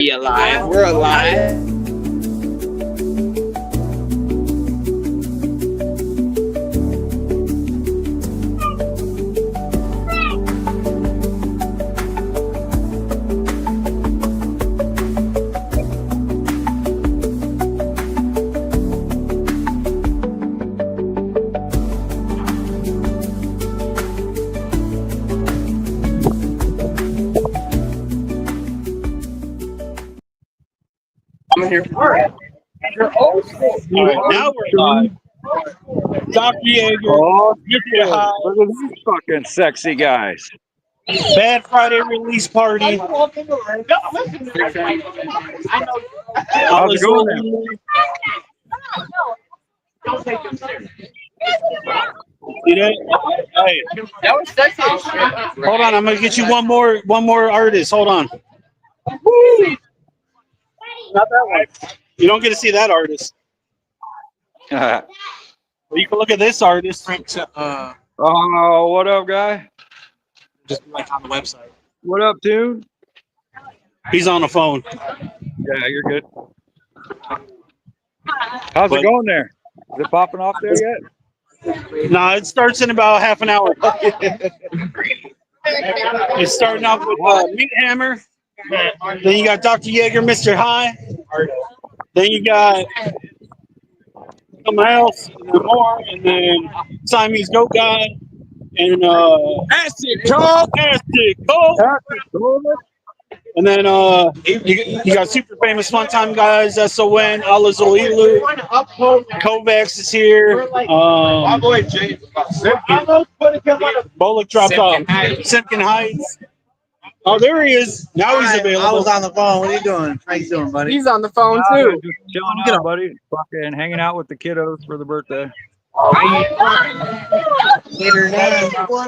Be alive. We're alive. I'm here for it. You're old school. All right, now we're live. Dr. Yeager, Oh, Mr. yeah. High, Look at these fucking sexy guys. Bad Friday release party. How's it going there? See that? Hey, That was sexy as shit. hold on. I'm gonna get you one more artist. Hold on. Not that one. You don't get to see that artist. Well, you can look at this artist. Oh, what up, guy? Just like on the website. What up, dude? He's on the phone. Yeah, you're good. How's it going there? Is it popping off there yet? No, it starts in about half an hour. It's starting off with Meat Hammer. Then you got Dr. Yeager, Mr. High. Then you got someone else, and then more, and then Siamese Goat Guy, and Acid Cold. Stacc. And then you got super famous one time guys, SON, Alazoilu, Kovacs is here. Bullock dropped off. Simpkin Heights. Oh, there he is. Now he's available. I was on the phone. What are you doing? How you doing, buddy? He's on the phone Yeah, too. just chilling out, buddy. Fucking hanging out with the kiddos for the birthday. What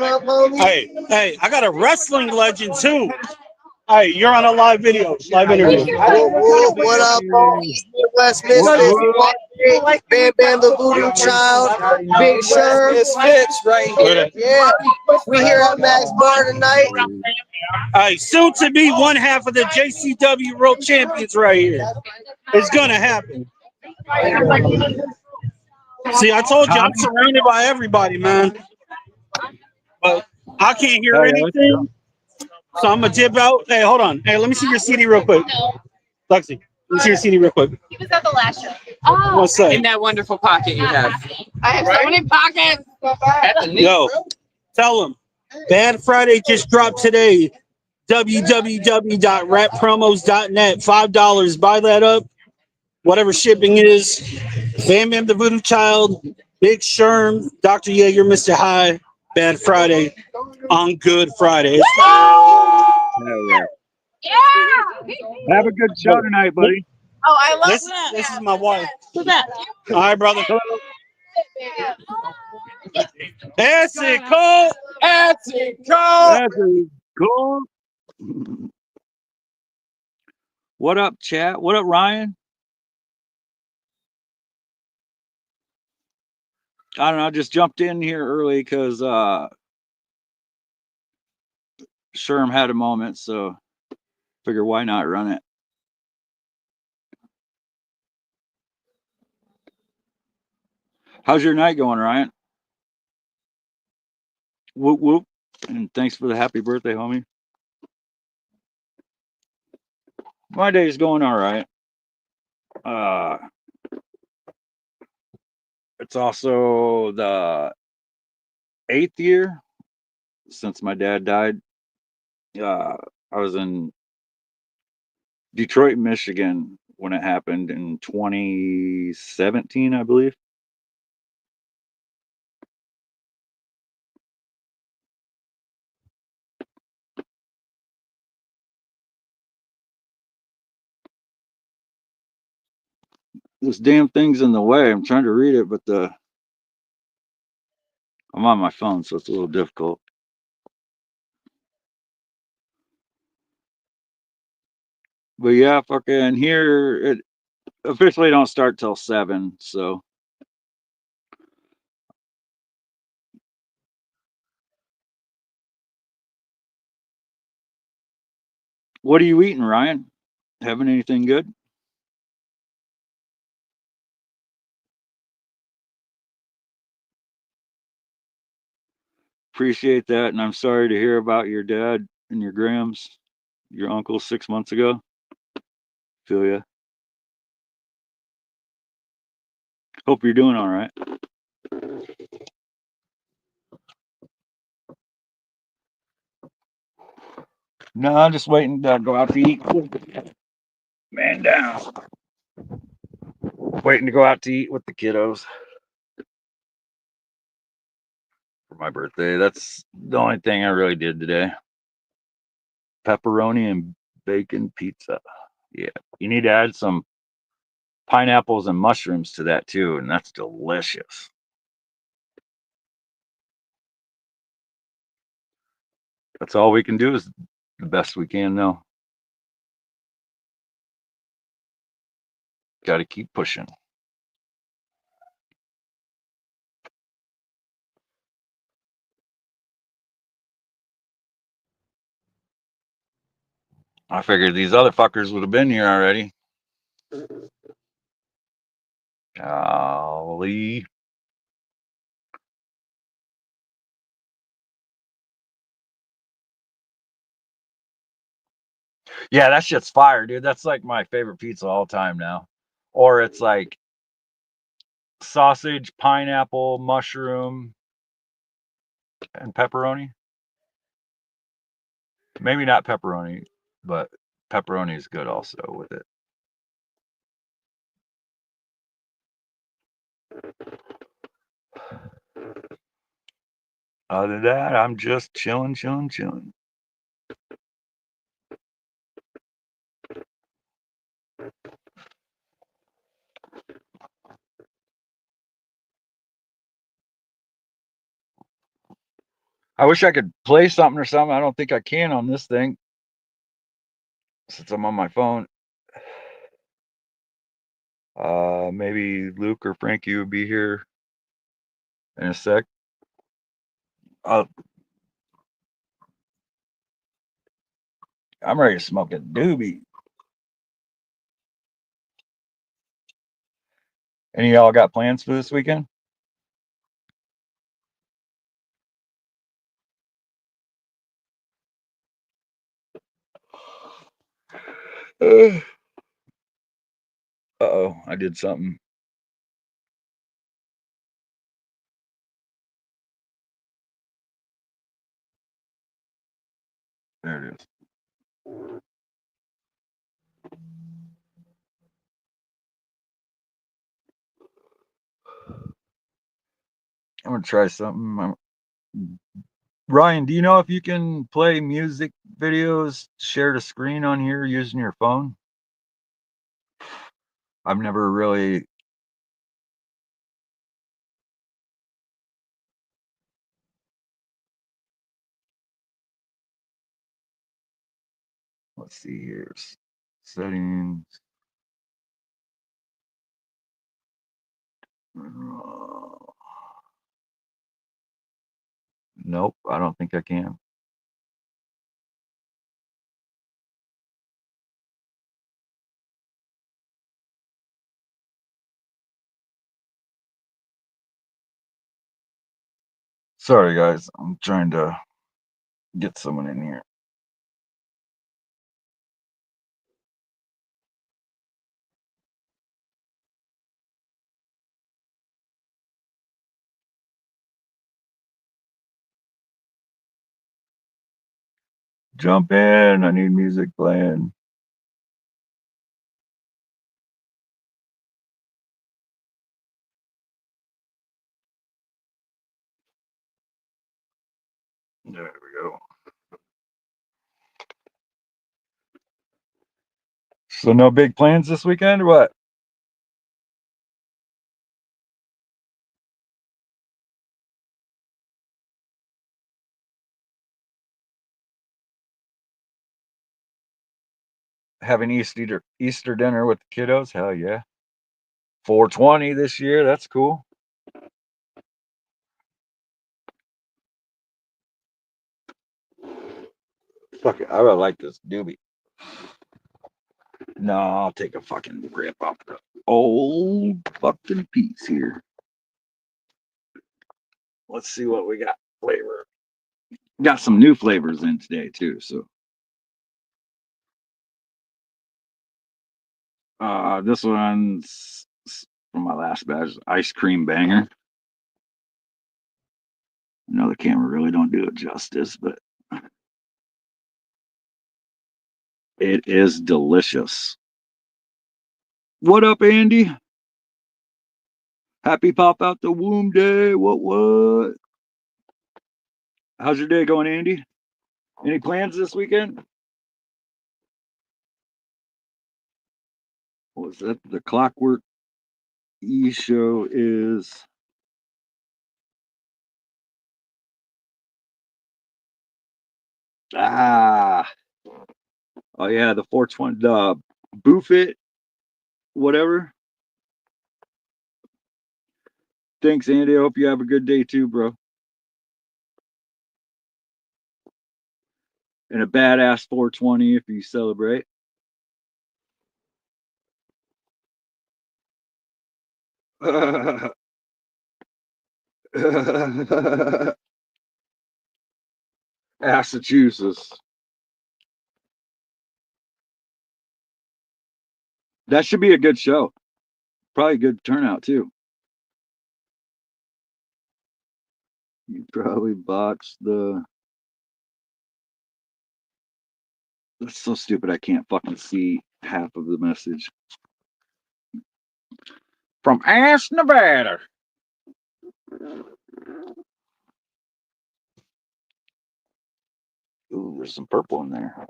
up, homie? Hey, I got a wrestling legend too. Hey, you're on a live video, live interview. What up, homie? West Misfits, Bam Bam the Voodoo Child, Big Sherm. Misfits right here. Yeah, we here at Max Bar tonight. Hey, soon to be one half of the JCW World Champions right here. It's gonna happen. See, I told you I'm surrounded by everybody, man. But I can't hear anything. So I'm gonna dip out. Hey, hold on. Hey, let me see your CD real quick. Lexi, let me see your CD real quick. He was at the last show. Oh, What's that? In that wonderful pocket you have. I have so many pockets. Yo, tell them. Bad Friday just dropped today. www.rappromos.net. $5. Buy that up. Whatever shipping is. Bam Bam the Voodoo Child, Big Sherm, Dr. Yeager, Mr. High. Bad Friday on Good Friday. Yeah. Have a good show tonight, buddy. Oh, I love This that. is my wife. Who's that? All right, brother. Acid Cold. Acid Cold. That's cool. What up, chat? What up, Ryan? I don't know. I just jumped in here early because Sherm had a moment, so figure why not run it. How's your night going, Ryan? Whoop whoop. And thanks for the happy birthday, homie. My day's going all right. It's also the 8th year since my dad died. I was in Detroit, Michigan when it happened in 2017, I believe. This damn thing's in the way. I'm trying to read it, but I'm on my phone, so it's a little difficult. But yeah, fucking here it officially don't start till 7. So what are you eating, Ryan? Having anything good? Appreciate that, and I'm sorry to hear about your dad and your Grams, your uncle 6 months ago. Feel ya. Hope you're doing all right. No, I'm just waiting to go out to eat. Man down. Waiting to go out to eat with the kiddos for my birthday. That's the only thing I really did today. Pepperoni and bacon pizza. Yeah, you need to add some pineapples and mushrooms to that too, and that's delicious. That's all we can do is the best we can now. Got to keep pushing. I figured these other fuckers would have been here already. Golly. Yeah, that shit's fire, dude. That's like my favorite pizza all time now. Or it's like sausage, pineapple, mushroom, and pepperoni. Maybe not pepperoni, but pepperoni is good also with it. Other than that, I'm just chilling. I wish I could play something or something. I don't think I can on this thing since I'm on my phone. Maybe Luke or Frankie would be here in a sec. I'm ready to smoke a doobie. Any of y'all got plans for this weekend? Uh-oh, I did something. There it is. I'm gonna try something. Ryan, do you know if you can play music videos, share the screen on here using your phone? I've never really. Let's see here. Settings. Nope, I don't think I can. Sorry, guys. I'm trying to get someone in here. Jump in. I need music playing. There we go. So no big plans this weekend or what? Having Easter dinner with the kiddos? Hell yeah. 420 this year. That's cool. Fuck it. I really like this doobie. No, I'll take a fucking rip off the old fucking piece here. Let's see what we got. Flavor. Got some new flavors in today too. So, this one's from my last batch, ice cream banger. I know the camera really don't do it justice, but it is delicious. What up, Andy? Happy pop out the womb day. What? How's your day going, Andy? Any plans this weekend? What was that? The Clockwork E show is oh yeah, the 420 the Buffet, whatever. Thanks, Andy. I hope you have a good day too, bro. And a badass 420 if you celebrate. Massachusetts. That should be a good show. Probably a good turnout too. You probably botched the. That's so stupid. I can't fucking see half of the message. From Ash, Nevada. Ooh, there's some purple in there.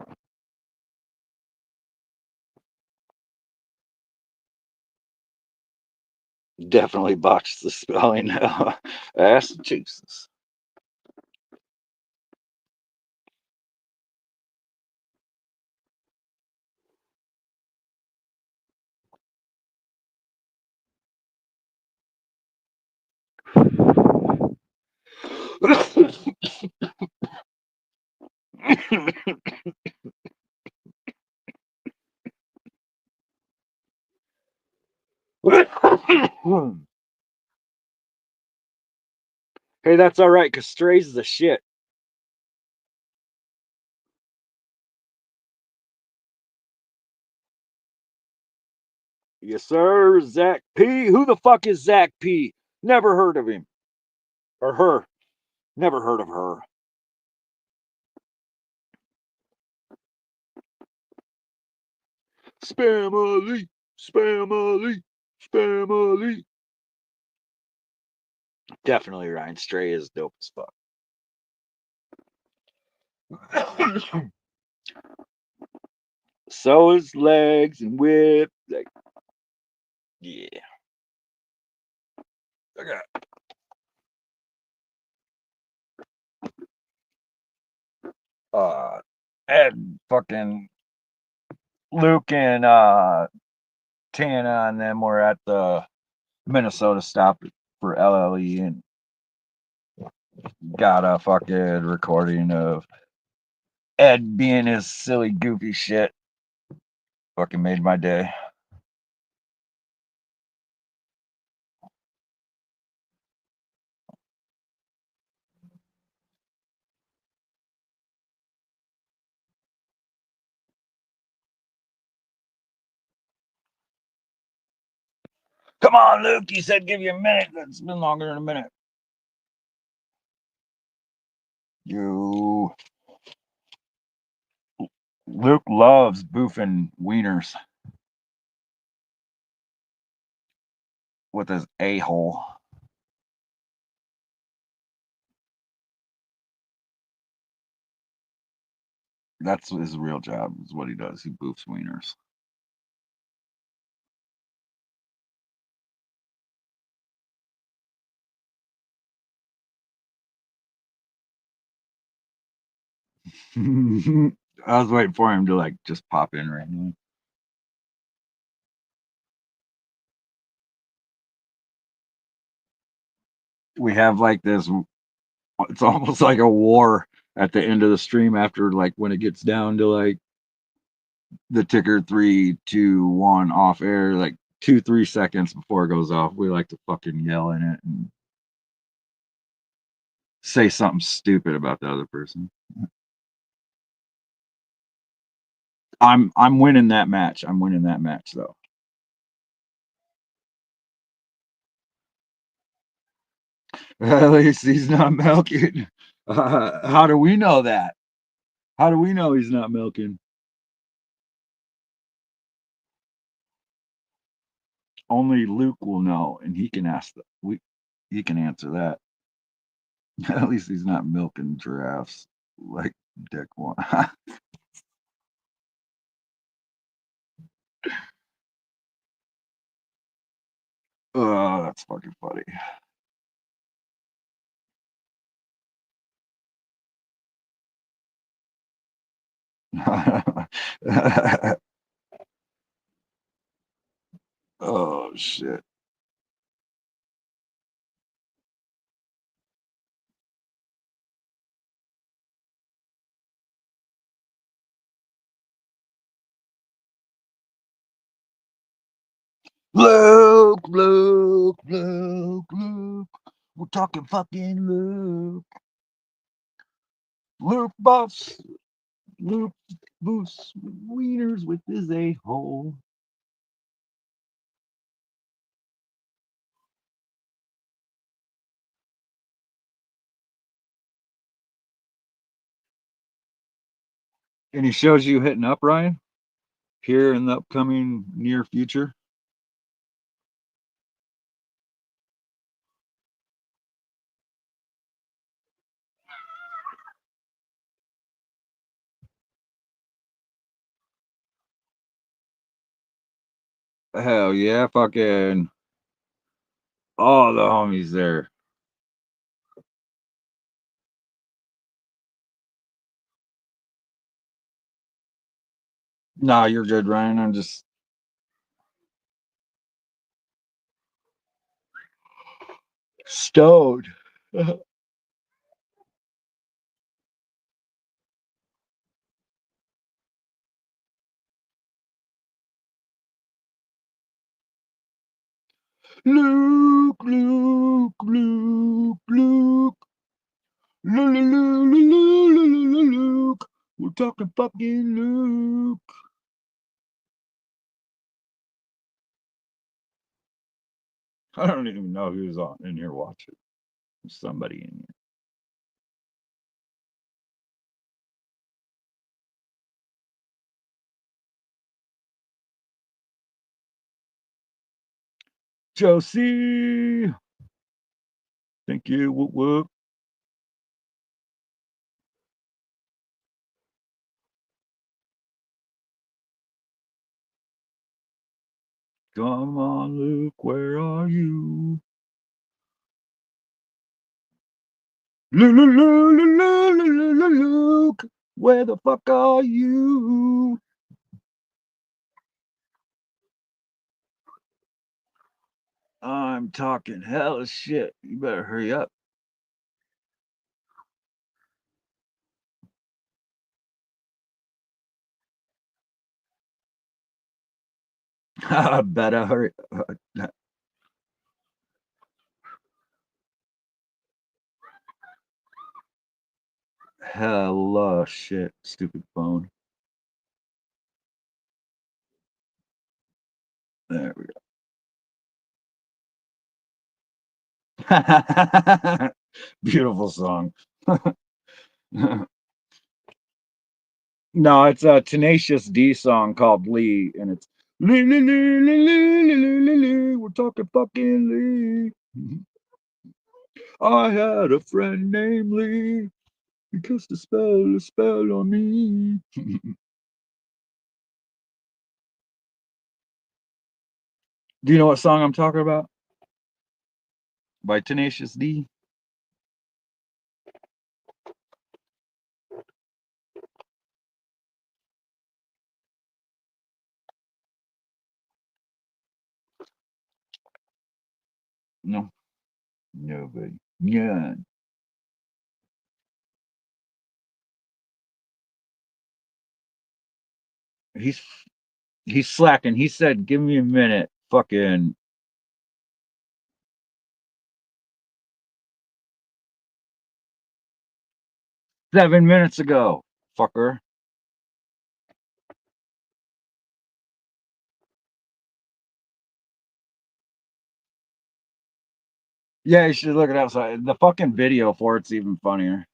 Definitely botched the spelling. Massachusetts. Hey, that's all right, because Strays is a shit. Yes, sir. Zach P. Who the fuck is Zach P? Never heard of him. Or her. Never heard of her. Spam Ali. Spam Ali. Spam Ali. Definitely Ryan Stray is dope as fuck. So is Legs and Whip. Like, yeah. Okay. Ed fucking Luke and Tana and them were at the Minnesota stop for LLE and got a fucking recording of Ed being his silly, goofy shit. Fucking made my day. Come on, Luke. You said give you a minute. That's been longer than a minute. Luke loves boofing wieners with his a-hole. That's his real job, is what he does. He boofs wieners. I was waiting for him to like just pop in randomly. We have like this, it's almost like a war at the end of the stream after like when it gets down to like the ticker 3, 2, 1 off air, like 2, 3 seconds before it goes off. We like to fucking yell in it and say something stupid about the other person. I'm winning that match. I'm winning that match though. At least he's not milking. How do we know that? How do we know he's not milking? Only Luke will know, and he can ask he can answer that. At least he's not milking giraffes like Dick one. Oh, that's fucking funny. Oh shit. Luke, Luke, Luke, Luke. We're talking fucking Luke. Luke buffs. Luke boosts wieners with his a-hole. Any shows you hitting up, Ryan? Here in the upcoming near future? Hell yeah, fucking all the homies there. Nah, you're good, Ryan. I'm just stowed. Luke, Luke, Luke, Luke. Luke. We're talking fucking Luke. I don't even know who's on in here watching. There's somebody in here. Josie. Thank you. Whoop whoop. Come on, Luke. Where are you? Luke. Where the fuck are you? I'm talking hella shit. You better hurry up. Better hurry. Hella shit. Stupid phone. There we go. Beautiful song. No, it's a Tenacious D song called Lee, and it's Lee, Lee, Lee, Lee, Lee, Lee, Lee, Lee, Lee. We're talking fucking Lee. I had a friend named Lee. He cast a spell on me. Do you know what song I'm talking about? By Tenacious D. No, nobody. Yeah. he's slacking. He said, "Give me a minute." Fucking 7 minutes ago, fucker. Yeah, you should look it up. So the fucking video for it's even funnier.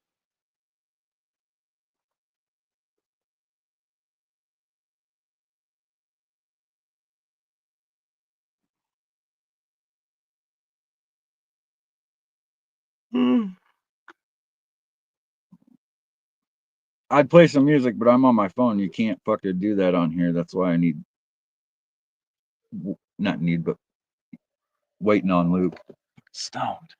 I'd play some music, but I'm on my phone. You can't fucking do that on here. That's why I need, not need, but waiting on Luke. Stoned.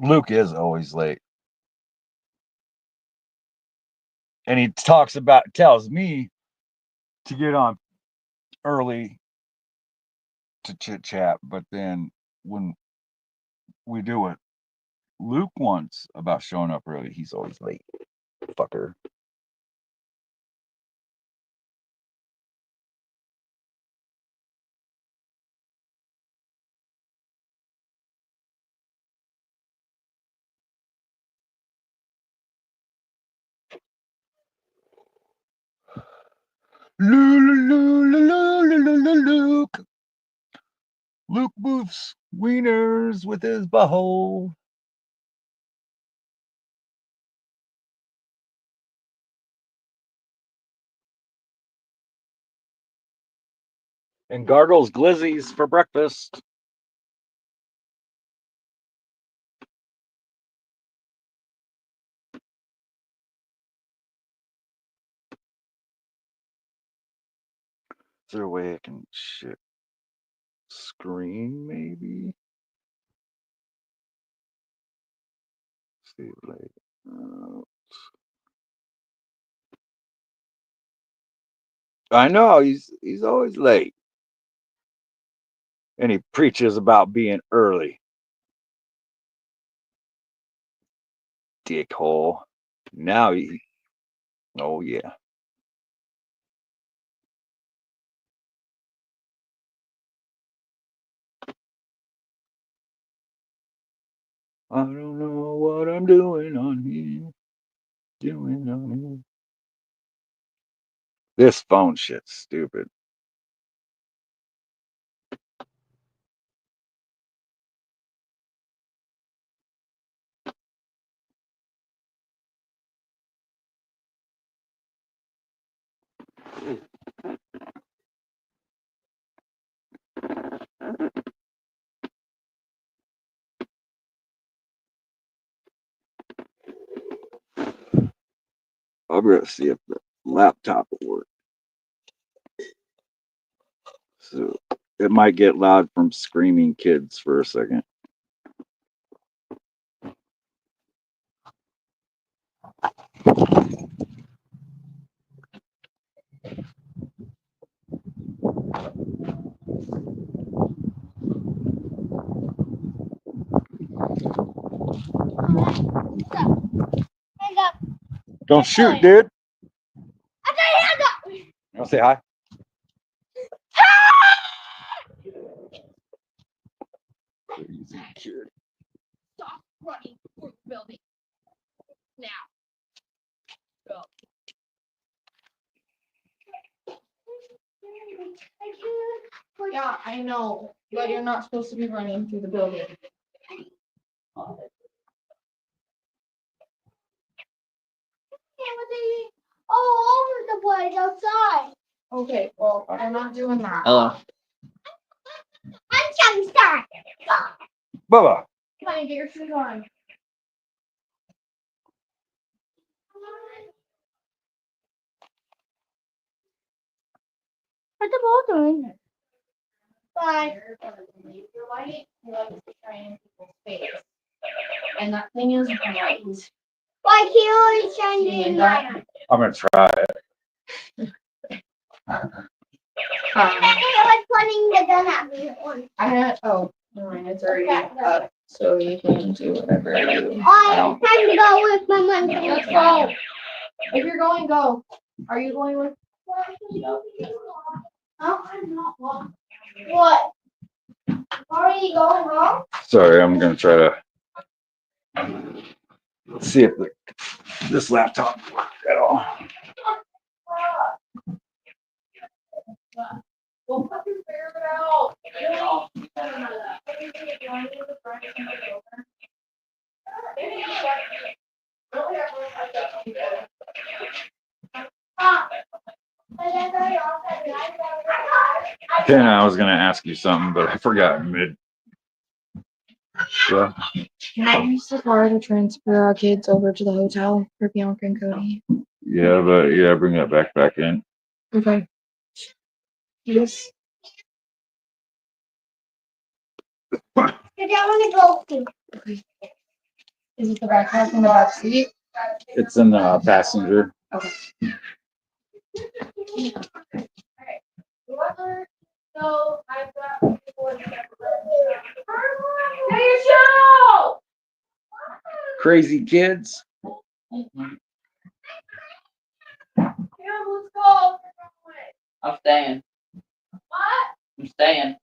Luke is always late. And he tells me to get on early to chit chat, but then when we do it, Luke wants about showing up early. He's always late, fucker. Luke. Luke moves wieners with his butthole. And gargles glizzies for breakfast. Is there a way I can screen maybe? See late. I know he's always late. And he preaches about being early. Dickhole. Now oh yeah. I don't know what I'm doing on here. Doing on here. This phone shit's stupid. I'm gonna see if the laptop will work. So it might get loud from screaming kids for a second. Hand up. Don't shoot, dude. I got your hand up. You want to say hi? Stop running for the building. Now. Go. Yeah, I know, but you're not supposed to be running through the building. All over the place outside. Okay, well, I'm not doing that. Hello. I'm trying to start. Bubba. Come on, get your shoes on. What's the ball doing? Bye. You're lighting, you like to shine in people's face. And that thing is bright. Like he always trying to do that. I'm gonna try it. He was pointing the gun at me. I had, oh, never mind, it's already up, so you can do whatever you. Oh, it's time to go with my mom. Let's go. If you're going, go. Are you going with? Oh, I'm not walking. What? Are you going home? Sorry, I'm gonna try to. Let's see if this laptop works at all. We'll fucking figure it out. Ken, I was gonna ask you something, but I forgot mid. Yeah. Can I use the car to transfer our kids over to the hotel for Bianca and Cody? Yeah, but yeah, bring that back in. Okay. Yes. Because I want to go to. Okay. Is it the backpack in the back seat? It's in the passenger. Okay. So I've got. Crazy kids. I'm staying. What? I'm staying.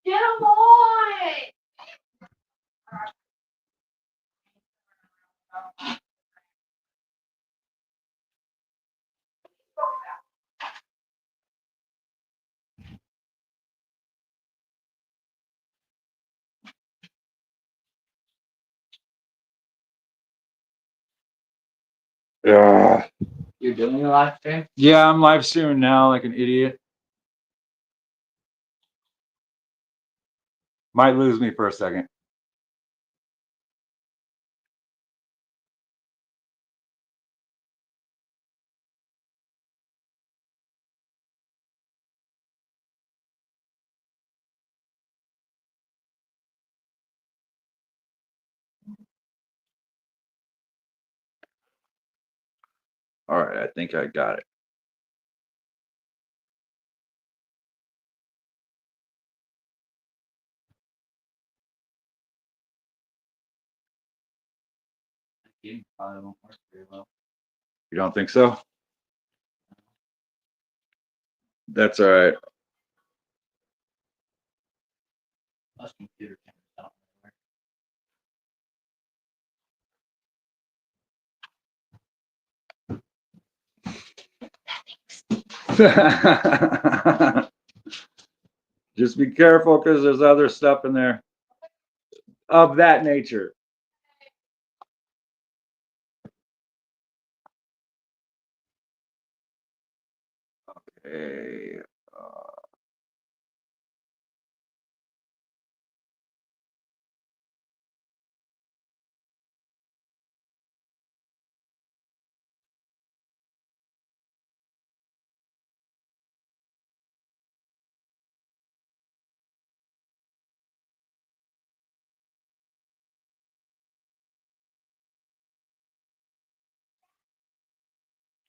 Get him on! Yeah. You're doing a live stream? Yeah, I'm live streaming now like an idiot. Might lose me for a second. All right, I think I got it. You probably won't work very well. You don't think so? That's all right. Most computer cameras don't work. Just be careful because there's other stuff in there of that nature. Okay.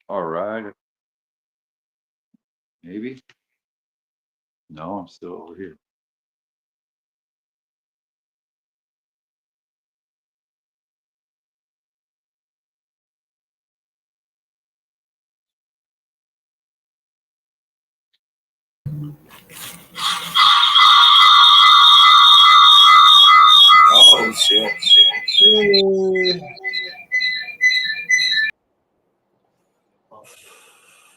All right. Maybe. No, I'm still over here. Oh shit.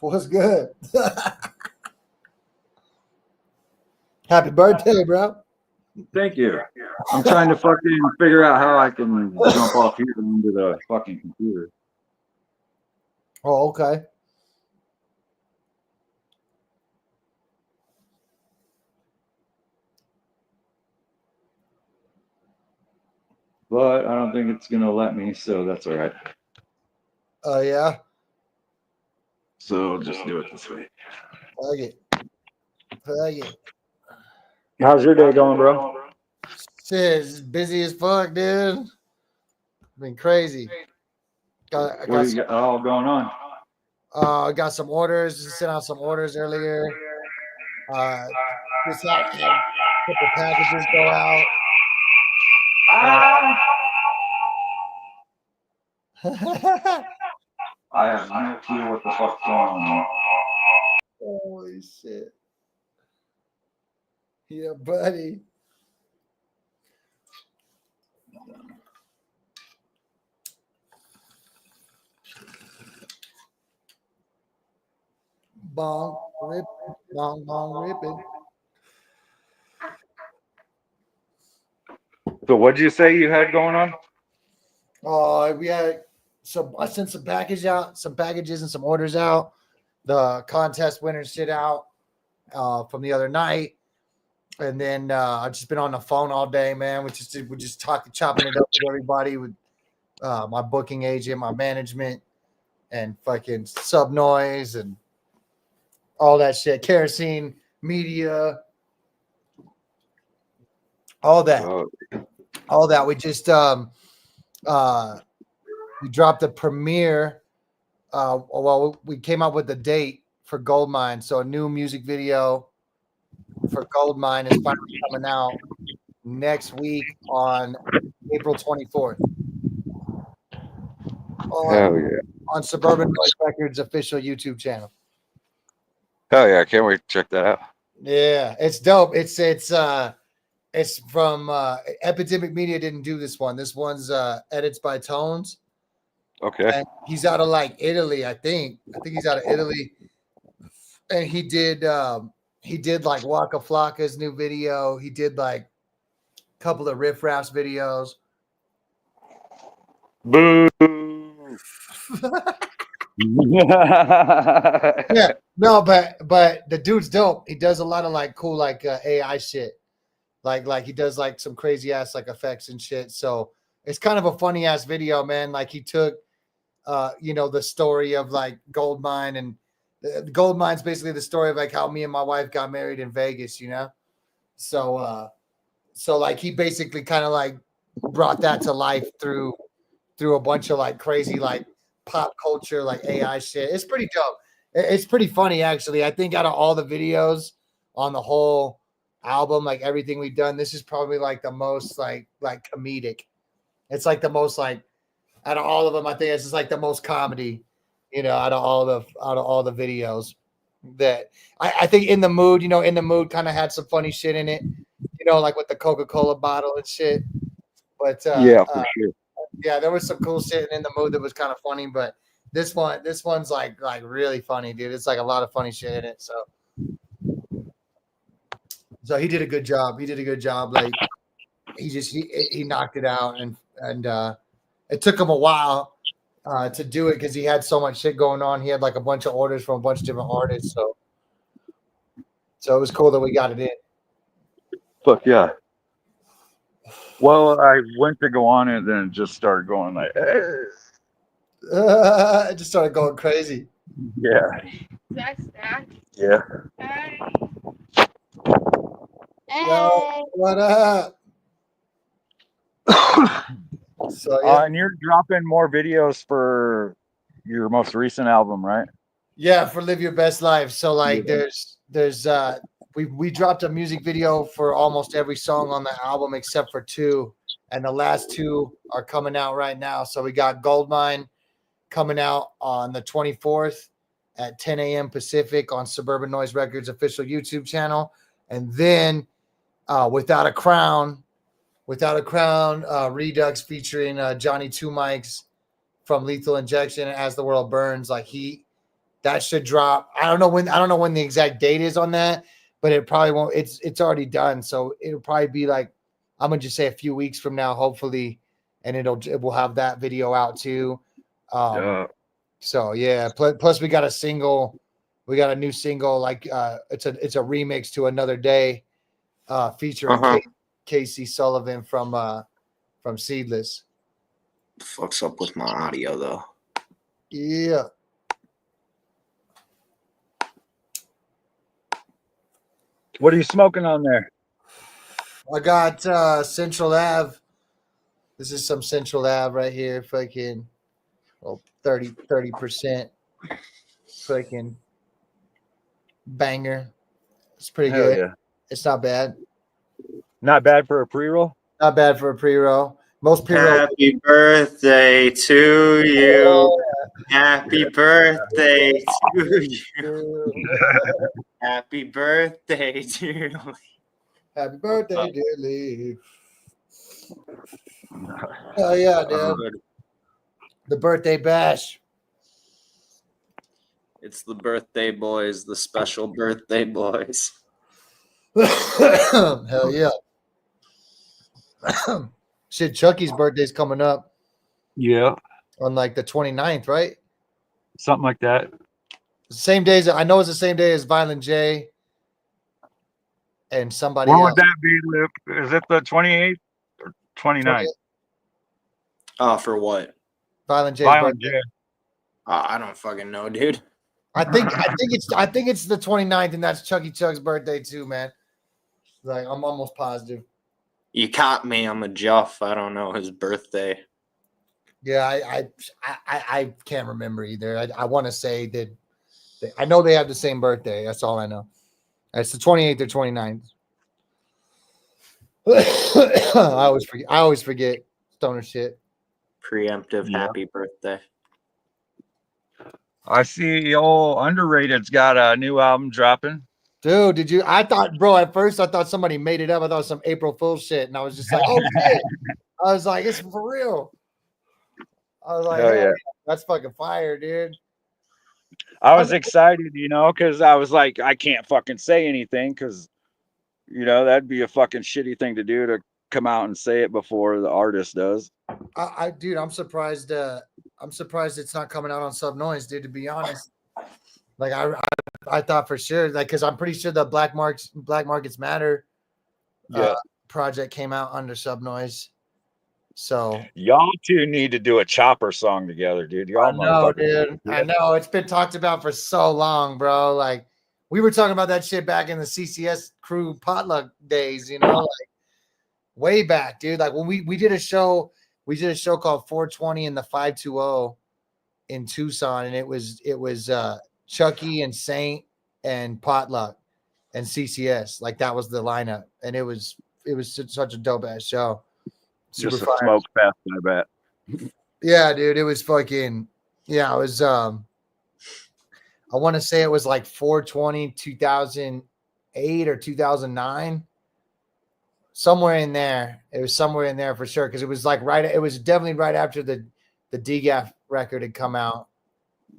What's good? Happy birthday, bro. Thank you. I'm trying to fucking figure out how I can jump off here into the fucking computer. Oh, okay. But I don't think it's gonna let me, so that's all right. Oh, yeah. So just do it this way. Tag it. Tag it. How's your day going, bro? Shit, it's busy as fuck, dude. Been crazy. What do you got all going on? I got some orders. Just sent out some orders earlier. Just had a couple packages go out. I have no clue what the fuck's going on. Holy shit. Yeah, buddy. Bong rip, bong ripping. So what'd you say you had going on? We had some. I sent some packages and some orders out. The contest winners shit out from the other night, and then I've just been on the phone all day, man. We just chopping it up with everybody, with my booking agent, my management, and fucking sub noise and all that shit. Kerosene media, all that. All that. We just we dropped the premiere. Well, we came up with the date for Goldmine. So a new music video for Goldmine is finally coming out next week on April 24th. Hell yeah. On Suburban Noise Records official YouTube channel. Hell yeah, I can't wait to check that out. Yeah, it's dope. It's from Epidemic Media didn't do this one. This one's edits by Tones. Okay. And he's out of like Italy, I think. I think he's out of Italy. And he did like Waka Flocka's new video. He did like a couple of Riff Raps videos. Boo. Yeah, no, but the dude's dope. He does a lot of like cool like AI shit. Like he does like some crazy ass like effects and shit. So it's kind of a funny ass video, man. Like he took the story of like Goldmine, and Goldmine's basically the story of like how me and my wife got married in Vegas, So like he basically kind of like brought that to life through a bunch of like crazy like pop culture like AI shit. It's pretty dope. It's pretty funny actually. I think out of all the videos on the whole album, like everything we've done, this is probably like the most like comedic. It's like the most like out of all of them. I think it's just like the most comedy, out of all the videos. That I think In the Mood, In the Mood kind of had some funny shit in it, like with the Coca-Cola bottle and shit. But yeah, for sure. yeah, there was some cool shit in The Mood that was kind of funny, but this one's like really funny, dude. It's like a lot of funny shit in it. So he did a good job. Like he knocked it out, and it took him a while to do it because he had so much shit going on. He had like a bunch of orders from a bunch of different artists. So it was cool that we got it in. Fuck yeah. Well, I went to go on it, then it just started going like, It just started going crazy. yeah. Stacc. Yeah. Hey. Yo, what up? So yeah. And you're dropping more videos for your most recent album, right? Yeah, for Live Your Best Life. So like there's we dropped a music video for almost every song on the album except for 2, and the last 2 are coming out right now. So we got Goldmine coming out on the 24th at 10 a.m. Pacific on Suburban Noise Records official YouTube channel, and then Without a Crown Redux featuring Johnny Two Mics from Lethal Injection and As the World Burns. Like that should drop. I don't know when the exact date is on that, but it probably won't. It's already done, so it'll probably be like, I'm gonna just say a few weeks from now, hopefully, and it will have that video out too. So yeah. Plus we got a new single, like it's a remix to Another Day, featuring Casey Sullivan from Seedless. Fucks up with my audio though. Yeah. What are you smoking on there? I got Central Ave. This is some Central Ave right here. Fucking well, 30%. Fucking banger. It's pretty Hell good. yeah. It's not bad. Not bad for a pre-roll. Not bad for a pre-roll. Most pre-roll. Happy birthday to you. Happy birthday to you. Happy birthday to you. Happy birthday, dear Lee. Hell yeah, dude. The birthday bash. It's the birthday boys, the special birthday boys. Hell yeah. Shit, Chucky's birthday's coming up Yeah, on like the 29th, right? something like that. Same days. I know it's the same day as Violent J and somebody When else. would that be, Luke? Is it the 28th or 29th? For what? Violent J's Violent birthday. J. I don't fucking know, dude. I think it's the 29th, and that's Chucky Chuck's birthday too, man. Like I'm almost positive. You caught me. I'm a Juff. I don't know his birthday. Yeah, I can't remember either. I want to say that I know they have the same birthday. That's all I know. It's the 28th or 29th. I always forget stoner shit. Preemptive happy birthday. I see old Underrated's got a new album dropping. Dude, did you? I thought, bro, at first I thought somebody made it up. I thought it was some April Fool's shit. And I was just like, oh shit. I was like, it's for real. I was like, Oh, yeah. that's fucking fire, dude. I was excited, because I was like, I can't fucking say anything because, that'd be a fucking shitty thing to do, to come out and say it before the artist does. Dude, I'm surprised. I'm surprised it's not coming out on Sub Noise, dude. To be honest, like I thought for sure, like, because I'm pretty sure the Black Markets Matter project came out under Sub Noise. So y'all two need to do a Chopper song together, dude. Y'all know, dude. I know it's been talked about for so long, bro. Like we were talking about that shit back in the CCS crew potluck days, like way back, dude. Like when we did a show called 420 in the 520 in Tucson, and it was Chucky and Saint and Potluck and CCS. Like that was the lineup, and it was such a dope ass show. Super just a smoke fest, I bet. Yeah, dude, it was fucking. Yeah, it was. I want to say it was like 420 2008 or 2009. Somewhere in there. It was somewhere in there for sure, because it was like it was definitely right after the DGAF record had come out,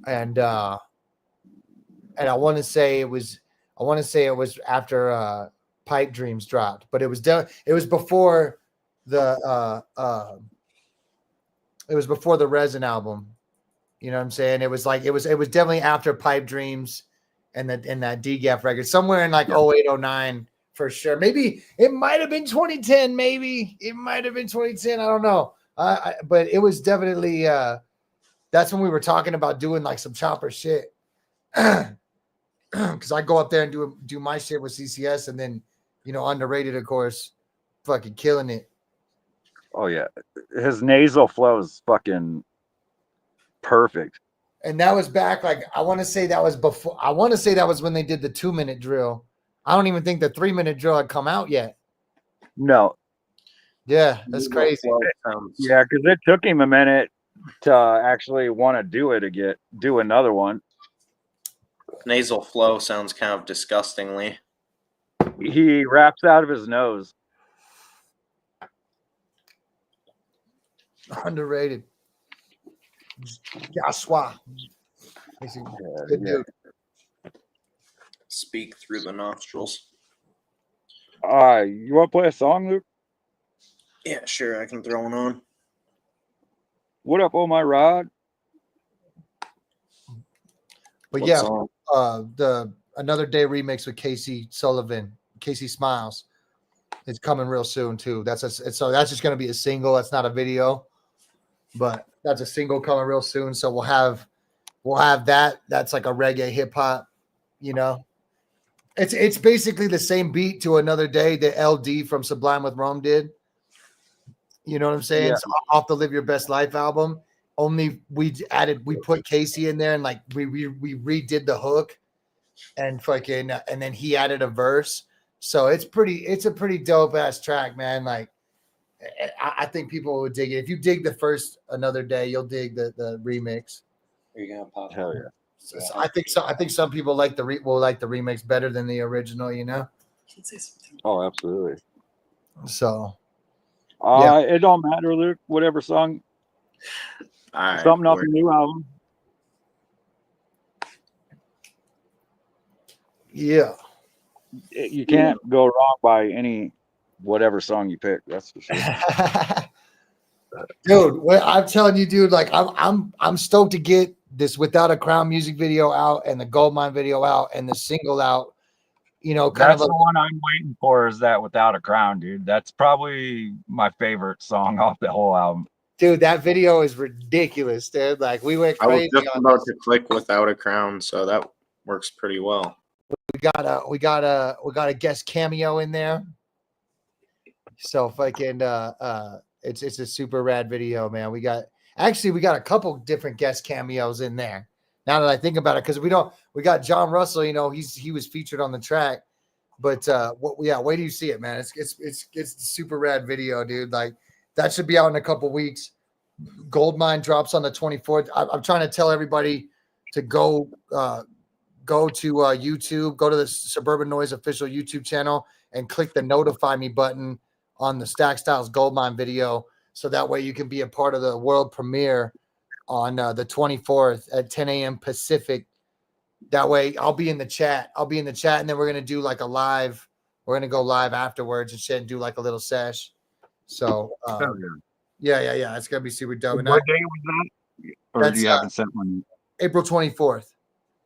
and I want to say it was after Pipe Dreams dropped, but it was before the Resin album. You know what I'm saying? It was definitely after Pipe Dreams and that DGAF record, somewhere in like 08, 09 for sure. Maybe it might have been 2010. Maybe it might have been 2010. I don't know. But it was definitely that's when we were talking about doing like some Chopper shit. Because I go up there and do my shit with CCS, and then Underrated, of course, fucking killing it. Oh yeah, his nasal flow is fucking perfect. And that was back, like I want to say that was before. I want to say that was when they did the 2-minute drill. I don't even think the 3-minute drill had come out yet. No. Yeah, that's crazy. Yeah, because it took him a minute to actually want to do another one. Nasal flow sounds kind of disgustingly. He raps out of his nose. Underrated. Gaswa. Good dude. Speak through the nostrils. You want to play a song, Luke? Yeah, sure. I can throw one on. What up, oh my rod? But what song? The Another Day remix with Casey Sullivan, Casey Smiles, is coming real soon too. So that's just gonna be a single. That's not a video, but that's a single coming real soon. So we'll have that. That's like a reggae hip hop, It's basically the same beat to Another Day that LD from Sublime with Rome did. You know what I'm saying? Yeah. So off the Live Your Best Life album. Only we put Casey in there and like we redid the hook and fucking and then he added a verse. So it's a pretty dope ass track, man. Like I think people would dig it. If you dig the first Another Day, you'll dig the remix. Are you gonna pop? Hell yeah. So I think some people like will like the remix better than the original, you know. Oh, absolutely. So It don't matter, Luke. Whatever song, All right. something off the new album. yeah. You can't go wrong by any whatever song you pick. That's for sure. Dude, I'm telling you, dude, like I'm stoked to get this Without a Crown music video out and the Goldmine video out and the single out. You know, kind That's of the one I'm waiting for. Is that Without a Crown, dude? That's probably my favorite song off the whole album. dude, that video is ridiculous, dude. Like we went I was crazy just on about this. to click Without a Crown, so that works pretty well. We got a guest cameo in there. So fucking it's a super rad video, man. We got a couple different guest cameos in there. Now that I think about it, because we got John Russell, you know, he was featured on the track. But wait till you see it, man. It's a super rad video, dude. Like that should be out in a couple weeks. Goldmine drops on the 24th. I'm trying to tell everybody to go to YouTube, go to the Suburban Noise official YouTube channel and click the notify me button on the Stacc Styles Goldmine video. So that way you can be a part of the world premiere on the 24th at 10 a.m. Pacific. That way I'll be in the chat. And then we're going to do like a live. We're going to go live afterwards and shit and do like a little sesh. So, yeah. It's going to be super dope. What day was that? Or do you haven't sent one? April 24th.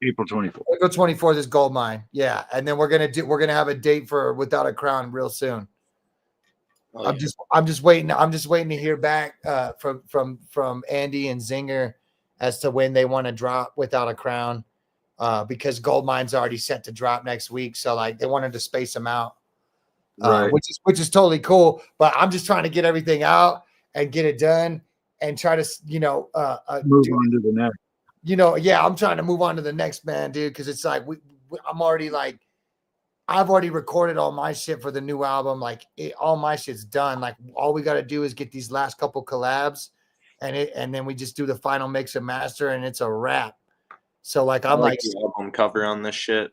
April 24th. April 24th is Goldmine. Yeah. And then we're going to have a date for Without a Crown real soon. Oh, I'm just waiting to hear back from Andy and Zinger as to when they want to drop Without a Crown. Because Goldmine's already set to drop next week. So like they wanted to space them out. Right. Which is totally cool. But I'm just trying to get everything out and get it done and try to, move on to the next. I'm trying to move on to the next, man, dude. Cause it's like, I've already recorded all my shit for the new album. Like all my shit's done. Like all we got to do is get these last couple collabs and then we just do the final mix and master and it's a wrap. So like, I'm like the album cover on this shit.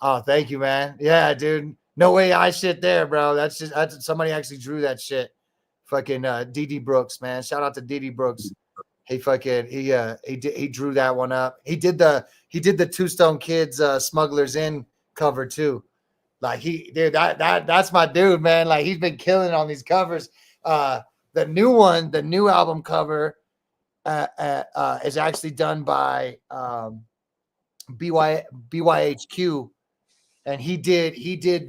Oh, thank you, man. Yeah, dude. No AI shit there, bro. That's somebody actually drew that shit. Fucking DD Brooks, man. Shout out to DD Brooks. He drew that one up. He did the Two Stone Kids Smugglers In cover too. Like that's my dude, man. Like he's been killing on these covers. The new album cover is actually done by BYHQ, and he did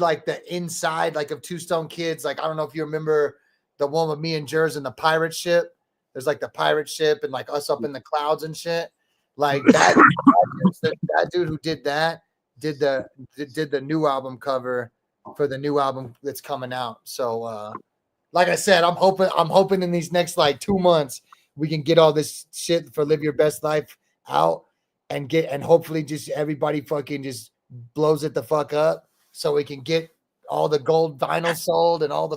like the inside like of Two Stone Kids. Like I don't know if you remember the one with me and Jers and the pirate ship. There's like the pirate ship and like us up in the clouds and shit. Like that dude who did that did the new album cover for the new album that's coming out. So like I said, I'm hoping in these next like 2 months we can get all this shit for Live Your Best Life out and hopefully just everybody fucking just blows it the fuck up so we can get all the gold vinyl sold and all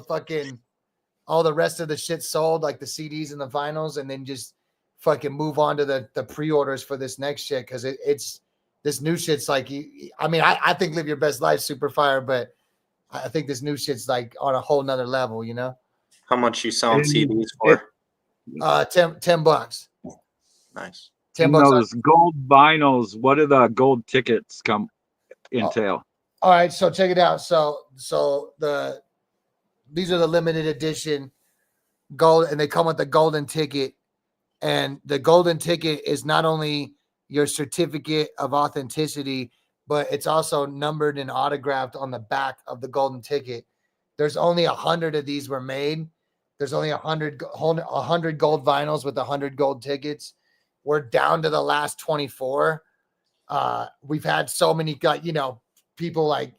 the rest of the shit sold, like the CDs and the vinyls, and then just fucking move on to the pre-orders for this next shit. Cause it's this new shit's like, I think Live Your Best Life super fire, but I think this new shit's like on a whole nother level, you know? How much you selling CDs for? $10. Nice. $10. Those gold vinyls. What do the gold tickets entail? All right, so check it out. So these are the limited edition gold, and they come with the golden ticket. And the golden ticket is not only your certificate of authenticity, but it's also numbered and autographed on the back of the golden ticket. There's only 100 of these were made. There's only 100 gold vinyls with 100 gold tickets. We're down to the last 24. we've had so many people like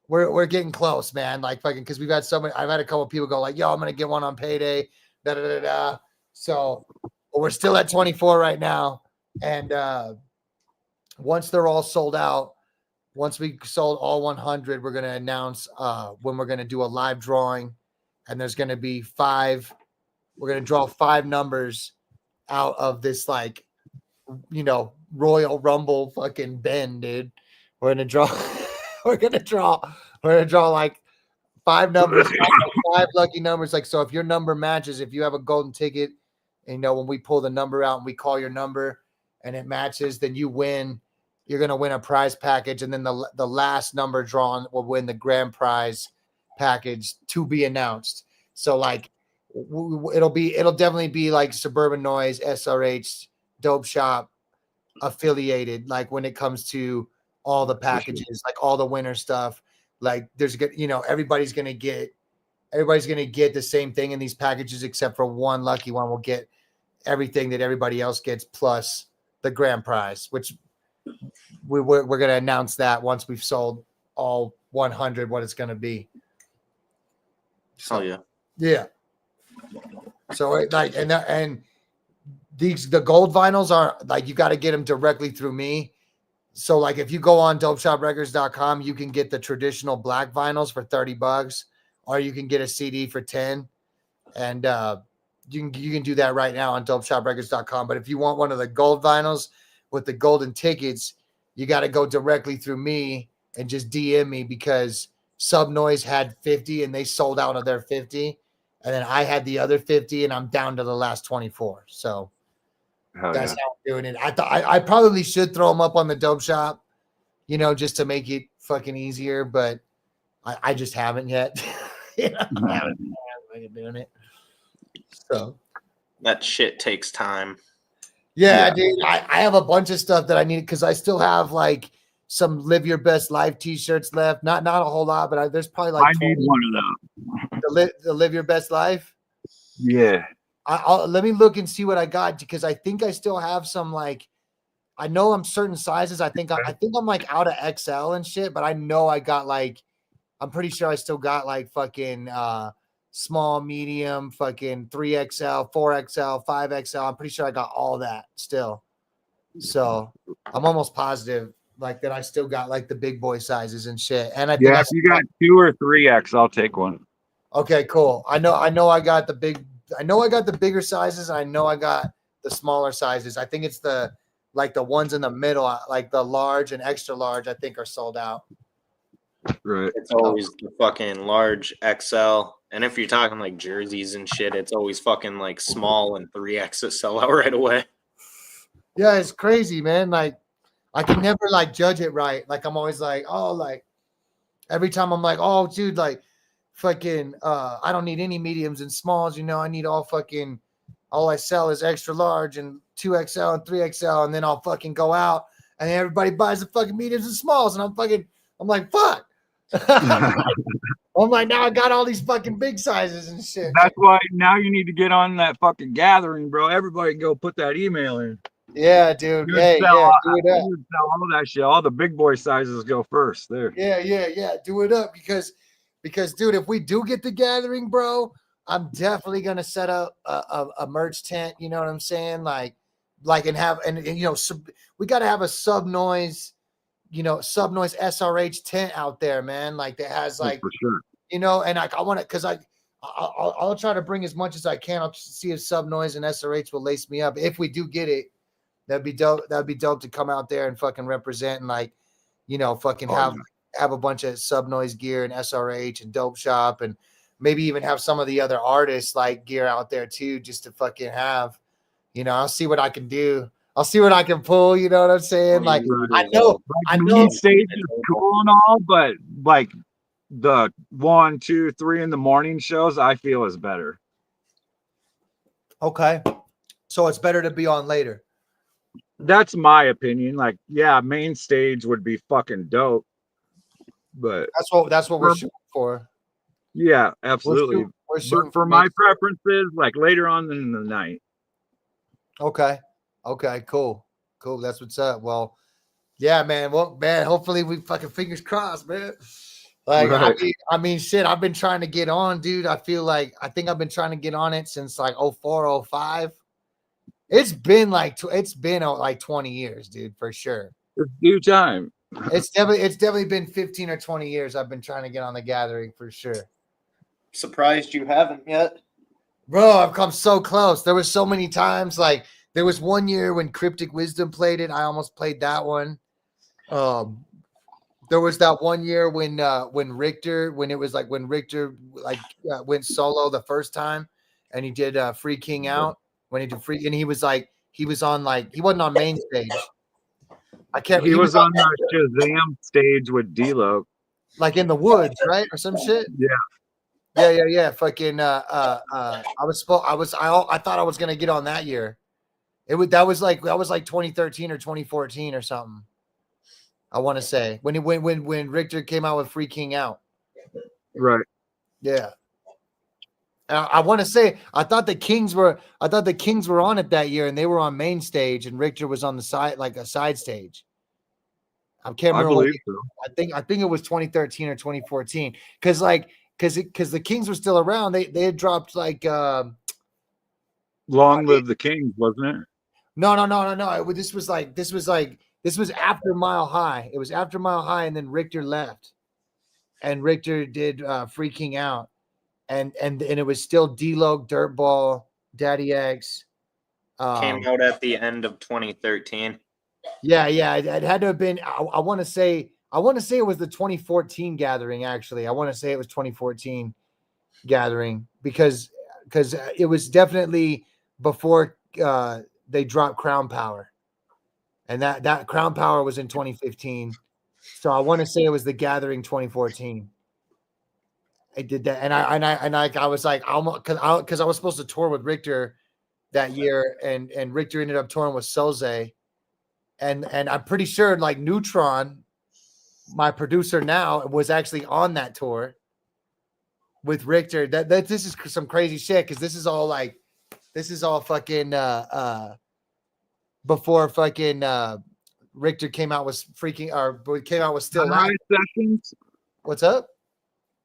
we're getting close, man. Like fucking because we've had so many. I've had a couple of people go like, "Yo, I'm gonna get one on payday." Da da da da. So we're still at 24 right now, and once they're all sold out, once we sold all 100, we're gonna announce when we're gonna do a live drawing, and there's gonna be 5. We're gonna draw 5 numbers out of this Royal Rumble fucking bin, dude. We're gonna draw. we're gonna draw. We're gonna draw like 5 numbers, 5 lucky numbers. Like so, if your number matches, if you have a golden ticket, and when we pull the number out and we call your number, and it matches, then you win. You're gonna win a prize package, and then the last number drawn will win the grand prize package to be announced. So like, it'll definitely be like Suburban Noise, SRH, Dope Shop affiliated, like when it comes to all the packages, like all the winter stuff. Like there's good, everybody's gonna get the same thing in these packages, except for one lucky one will get everything that everybody else gets plus the grand prize, which we're gonna announce that once we've sold all 100 what it's gonna be. Oh yeah. Yeah. So and the gold vinyls are like you got to get them directly through me. So like if you go on dopeshoprecords.com, you can get the traditional black vinyls for $30, or you can get a CD for 10. And you can do that right now on dopeshoprecords.com. But if you want one of the gold vinyls with the golden tickets, you got to go directly through me and just DM me, because Subnoise had 50 and they sold out of their 50. And then I had the other 50 and I'm down to the last 24. So that's how I'm doing it. I thought I probably should throw them up on the Dope Shop, just to make it fucking easier, but I just haven't yet. I haven't doing it. So That shit takes time. yeah. Dude, I have a bunch of stuff that I need because I still have like some Live Your Best Life t-shirts left. Not a whole lot, but there's probably like I need one of those. The Live Your Best Life. Yeah. I'll let me look and see what I got, because I think I still have some, like, I know I'm certain sizes. I think I'm like out of XL and shit, but I know I got like, I'm pretty sure I still got like fucking small, medium, fucking 3XL, 4XL, 5XL. I'm pretty sure I got all that still. So I'm almost positive like that I still got like the big boy sizes and shit. And I think if you got 2 or 3X, I'll take one. Okay, cool. I know I got the bigger sizes, and I know I got the smaller sizes. I think it's the ones in the middle, like the large and extra large, I think are sold out. Right. It's always the fucking large XL. And if you're talking like jerseys and shit, it's always fucking like small and 3X that sell out right away. Yeah, it's crazy, man. Like I can never like judge it right. Like I'm always like, oh, like every time I'm like, oh, dude, like fucking I don't need any mediums and smalls, I need all I sell is extra large and 2XL and 3XL, and then I'll fucking go out and everybody buys the fucking mediums and smalls, and I'm like, fuck. I'm like, now I got all these fucking big sizes and shit. That's why now you need to get on that fucking gathering, bro. Everybody go put that email in. Yeah, dude. Do Hey, sell do it up. all that shit. All the big boy sizes go first there. Yeah. Do it up because, dude, if we do get the gathering, bro, I'm definitely gonna set up a merch tent. You know what I'm saying? Like, and we got to have a Subnoise SRH tent out there, man. Like that has like, for sure. And like I want it because I'll try to bring as much as I can. I'll see if Subnoise and SRH will lace me up. If we do get it, that'd be dope. That'd be dope to come out there and fucking represent and like, fucking have a bunch of Subnoise gear and SRH and Dope Shop, and maybe even have some of the other artists like gear out there too, just to fucking have, I'll see what I can do. I'll see what I can pull. You know what I'm saying? Like, I know. Stage is cool and all, but like the 1, 2, 3 in the morning shows, I feel is better. Okay. So it's better to be on later. That's my opinion. Like, yeah, main stage would be fucking dope, but that's what we're shooting for. Yeah, absolutely. We're shooting for my preferences, like later on in the night. Okay, cool. That's what's up. Well, Yeah, man. Well, man, hopefully we fucking fingers crossed, man. Like, Right. I mean, shit, I've been trying to get on, dude. I think I've been trying to get on it since like 04, 05. It's been like 20 years, dude, for sure. It's due time. It's definitely been 15 or 20 years I've been trying to get on the gathering for sure. Surprised you haven't yet. Bro, I've come so close. There was so many times. Like there was one year when Cryptic Wisdom played it. I almost played that one. There was that one year when Richter went solo the first time, and he did Free King Out when he did Free, and he was on like he wasn't on main stage. I can't. He was on the Shazam stage with D-Lo. Like in the woods, right, or some shit. Yeah. Fucking. I thought I was gonna get on that year. That was like 2013 or 2014 or something. I want to say when Richter came out with Free King Out. Right. Yeah. I want to say I thought the Kings were on it that year, and they were on main stage, and Richter was on the side, like a side stage. I can't remember. I believe so. I think it was 2013 or 2014, because the Kings were still around. They had dropped like Long Live the Kings, wasn't it? No. This was after Mile High. It was after Mile High, and then Richter left, and Richter did Free King Out. And it was still D-Lo, Dirtball, Daddy X. Came out at the end of 2013. Yeah. It had to have been. I want to say it was the 2014 gathering. Actually, I want to say it was 2014 gathering because it was definitely before they dropped Crown Power, and that Crown Power was in 2015. So I want to say it was the gathering 2014. I did that, and I was like, because I was supposed to tour with Richter that year, and Richter ended up touring with Soze, and I'm pretty sure like Neutron, my producer now, was actually on that tour with Richter. That this is some crazy shit because this is all fucking before fucking Richter came out with Still Sunrise Sessions. What's up?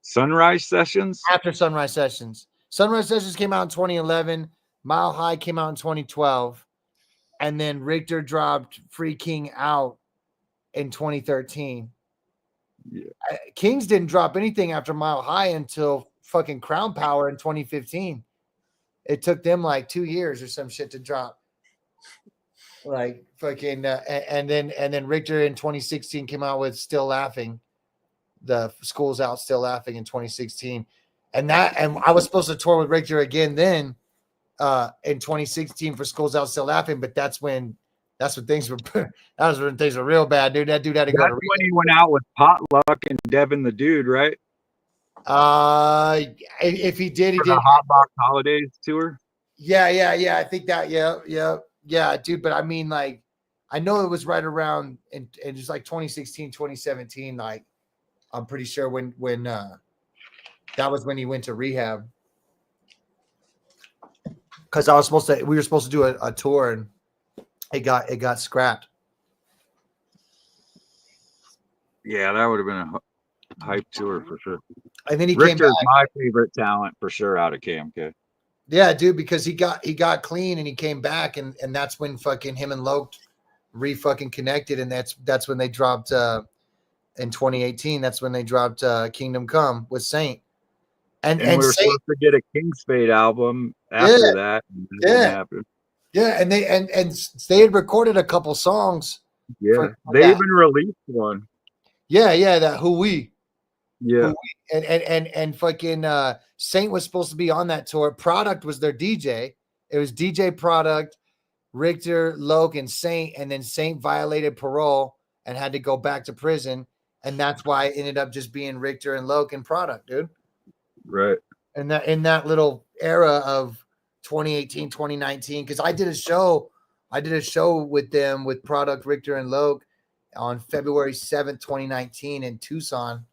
Sunrise Sessions. After Sunrise Sessions. Sunrise Sessions came out in 2011. Mile High came out in 2012. And then Richter dropped Free King Out in 2013. Yeah. Kings didn't drop anything after Mile High until fucking Crown Power in 2015. It took them like 2 years or some shit to drop. Like fucking and then Richter in 2016 came out with Still Laughing. The School's Out, Still Laughing in 2016. And I was supposed to tour with Richter again then in 2016 for School's Out, Still Laughing, but that's when things were real bad, dude. That dude had to go to That's when he went out with Potluck and Devin the Dude, right? If he did, For the Hot Box Holidays tour. Yeah. I think that, yeah, dude. But I mean, like, I know it was right around in just like 2016, 2017. Like, I'm pretty sure when that was when he went to rehab. Because we were supposed to do a tour, and it got scrapped. Yeah, that would have been a hype tour for sure. And then he Richter's came back. my favorite talent for sure out of KMK. Yeah, dude, because he got clean and he came back, and that's when fucking him and Loke re-fucking connected, and that's when they dropped in 2018. That's when they dropped Kingdom Come with Saint. And we were Saint, supposed to get a King's Fade album after that. And that didn't happen. Yeah, and they had recorded a couple songs. Yeah, they even released one. Yeah, that Who We. Yeah. And fucking Saint was supposed to be on that tour. Product was their DJ. It was DJ Product, Richter, Loke, and Saint, and then Saint violated parole and had to go back to prison. And that's why it ended up just being Richter and Loke and Product, dude. Right. And that in that little era of 2018, 2019, because I did a show with them with Product, Richter, and Loke on February 7th, 2019 in Tucson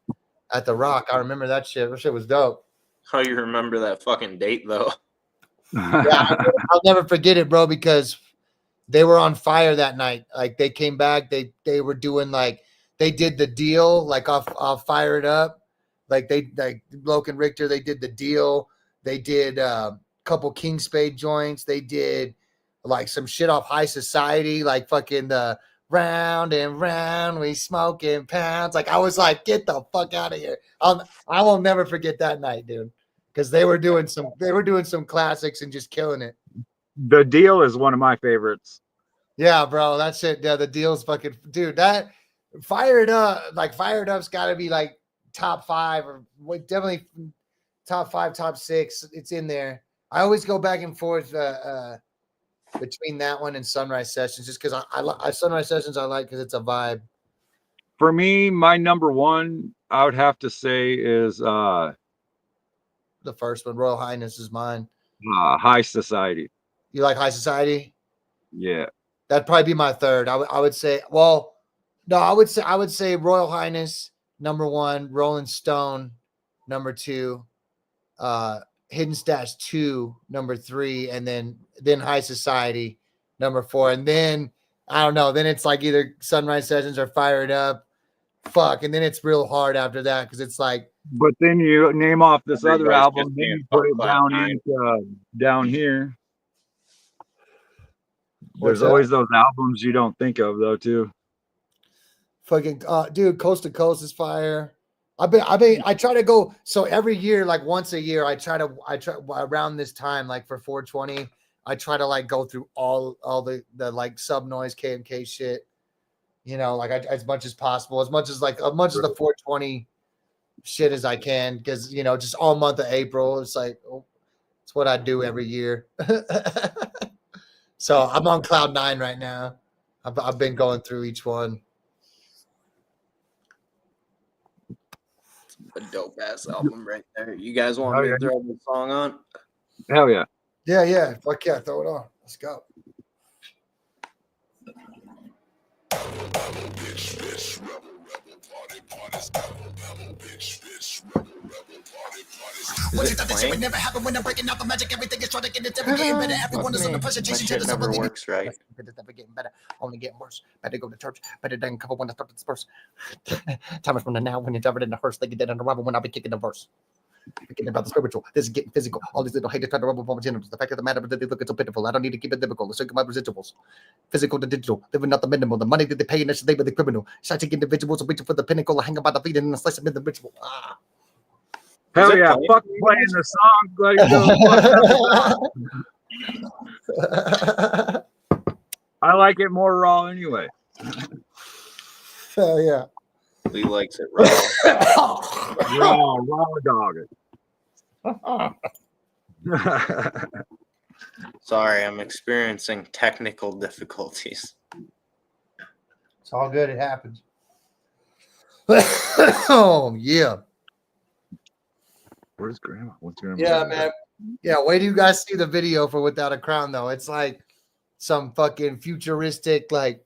at the Rock. I remember that shit. That shit was dope. How you remember that fucking date though? Yeah, I'll never forget it, bro, because They were on fire that night. Like they came back. They were doing like they did the deal like off Fire It Up. Like they like Bloke and Richter. They did the deal. They did a couple King Spade joints. They did like some shit off High Society, like fucking the round and round we smoking pounds. Like I was like, get the fuck out of here. I will never forget that night, dude. Because they were doing some classics and just killing it. The Deal is one of my favorites. Yeah, bro, that shit. Yeah, the deal's fucking dude. That Fire It Up, like Fire It Up's got to be like top 5 or definitely top 5, top 6. It's in there. I always go back and forth between that one and Sunrise Sessions, just because I Sunrise Sessions I like because it's a vibe. For me, my number one, I would have to say, is The first one, Royal Highness, is mine. High Society. You like High Society? Yeah. That'd probably be my third. I would say, well, no, I would say Royal Highness number 1, Rolling Stone number 2, Hidden Stash 2 number 3, and then High Society number 4, and then I don't know. Then it's like either Sunrise Sessions or Fire It Up. Fuck, and then it's real hard after that because it's like. But then you name off this other Everybody's album, just then being you put it fucked down by into down here. What's There's that? always those albums you don't think of though, too. Fucking dude, Coast to Coast is fire. I try to go so every year, like once a year, I try around this time, like for 420, I try to like go through all the like Sub Noise KMK shit, you know, like as much as possible, as much as the 420 shit as I can, because you know, just all month of April, it's like it's what I do every year. So I'm on cloud 9 right now. I've been going through each one. A dope ass album right there. You guys want me to throw the song on? Hell yeah. Yeah. Fuck yeah, throw it on. Let's go. Is it playing? Never happened when I'm breaking out the magic. Everything is trying to get it never getting better. Everyone is under pressure. Chasing shit never works right. It's never getting better, only getting worse. Better go to church. Better than cover when I start to disperse. Time is from the now when you're driving in the hearse. They get dead on the rubber when I be kicking the verse. Forgetting about the spiritual. This is getting physical. All these little haters try to rubble my genitals. The fact of the matter is that they look so pitiful. I don't need to keep it difficult. Let's look at my residuals. Physical to digital. Living out the minimal. The money that they pay and that's they with the criminal. Shining individuals are reaching for the pinnacle. I hang about the feet and slice them in the ritual. Hell yeah. Fuck playing the song. I like it more raw anyway. Hell yeah. Lee likes it raw. raw dog. Sorry, I'm experiencing technical difficulties. It's all good. It happens. Oh, yeah. Where's Grandma? What's Grandma? Yeah, man. Yeah, wait till you guys see the video for Without a Crown, though. It's like some fucking futuristic, like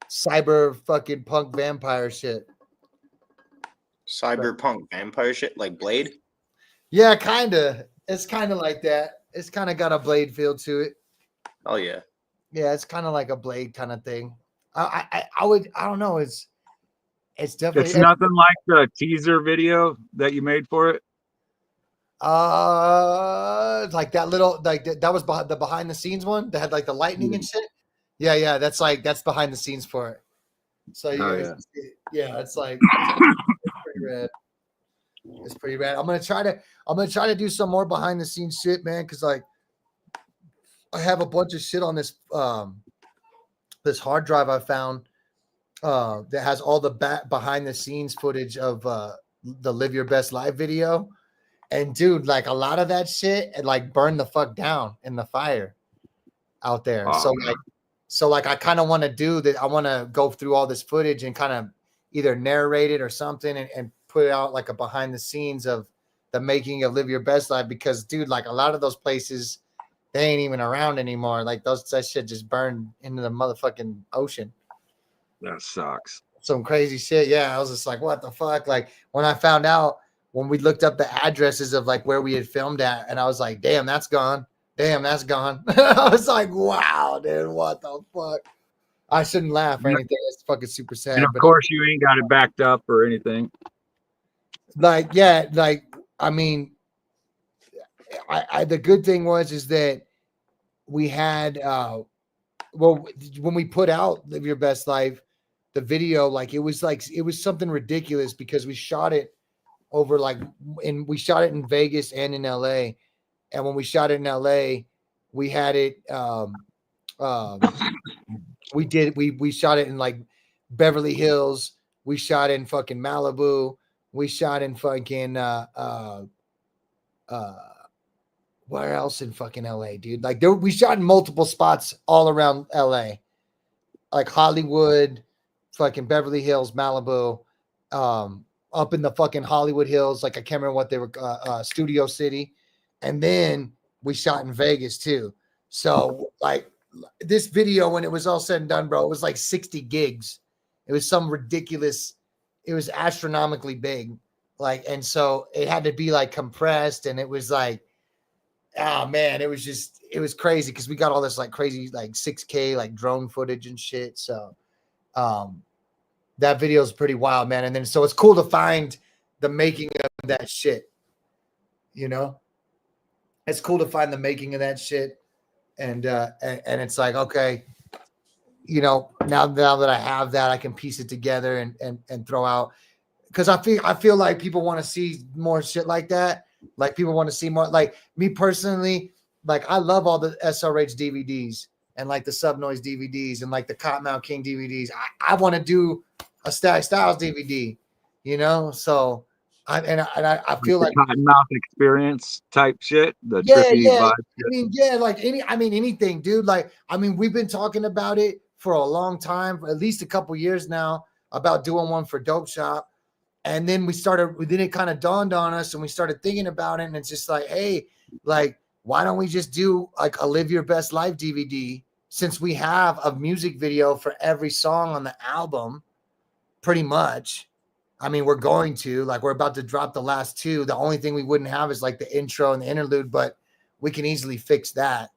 cyber fucking punk vampire shit. Cyberpunk vampire shit like Blade? Yeah, kind of. It's kind of like that. It's kind of got a Blade feel to it. Oh, yeah. Yeah, it's kind of like a Blade kind of thing. I don't know. It's definitely. It's nothing like the teaser video that you made for it. Like that little, like that was the behind the scenes one that had like the lightning and shit. Yeah. That's behind the scenes for it. So it's like it's pretty rad. It's pretty rad. I'm gonna try to do some more behind the scenes shit, man, because like I have a bunch of shit on this this hard drive I found that has all the behind the scenes footage of the Live Your Best Live video. And dude, like a lot of that shit, it like burned the fuck down in the fire out there. So I kind of want to do that. I want to go through all this footage and kind of either narrate it or something and put it out like a behind the scenes of the making of Live Your Best Life. Because dude, like a lot of those places, they ain't even around anymore. Like that shit just burned into the motherfucking ocean. That sucks. Some crazy shit. Yeah. I was just like, what the fuck? Like when I found out, when we looked up the addresses of like where we had filmed at, and I was like, damn, that's gone. Damn, that's gone. I was like, wow, dude, what the fuck? I shouldn't laugh or anything. It's fucking super sad. And of But course, you ain't got it backed up or anything. like, yeah, like I mean, I the good thing was is that we had well when we put out Live Your Best Life, the video, like it was something ridiculous because we shot it over we shot it in Vegas and in LA. And when we shot it in LA, we had it um we shot it in like Beverly Hills, we shot in fucking Malibu, we shot in fucking uh where else in fucking LA, dude? Like we shot in multiple spots all around LA, like Hollywood, fucking Beverly Hills, Malibu, up in the fucking Hollywood Hills. Like I can't remember what they were, Studio City, and then we shot in Vegas too. So like this video, when it was all said and done, bro, it was like 60 gigs. It was some ridiculous. It was astronomically big, like, and so it had to be like compressed, and it was like, oh man, it was crazy because we got all this like crazy like 6K like drone footage and shit. So um that video is pretty wild, man. And then so it's cool to find the making of that shit, you know? It's cool to find the making of that shit. And it's like, okay, you know, now that I have that, I can piece it together and throw out, because I feel like people want to see more shit like that. Like people want to see more. Like me personally, like I love all the SRH DVDs and like the Subnoise DVDs and like the Cottonmouth King DVDs. I want to do a Stacc Styles DVD, you know. So I feel like Cottonmouth experience type shit, the yeah, trippy yeah. vibe. I mean, yeah, like anything, dude. Like, I mean, we've been talking about it for a long time, for at least a couple years now, about doing one for Dope Shop. And then then it kind of dawned on us and we started thinking about it. And it's just like, hey, like, why don't we just do like a Live Your Best Life DVD, since we have a music video for every song on the album, pretty much. I mean, we're about to drop the last two. The only thing we wouldn't have is like the intro and the interlude, but we can easily fix that.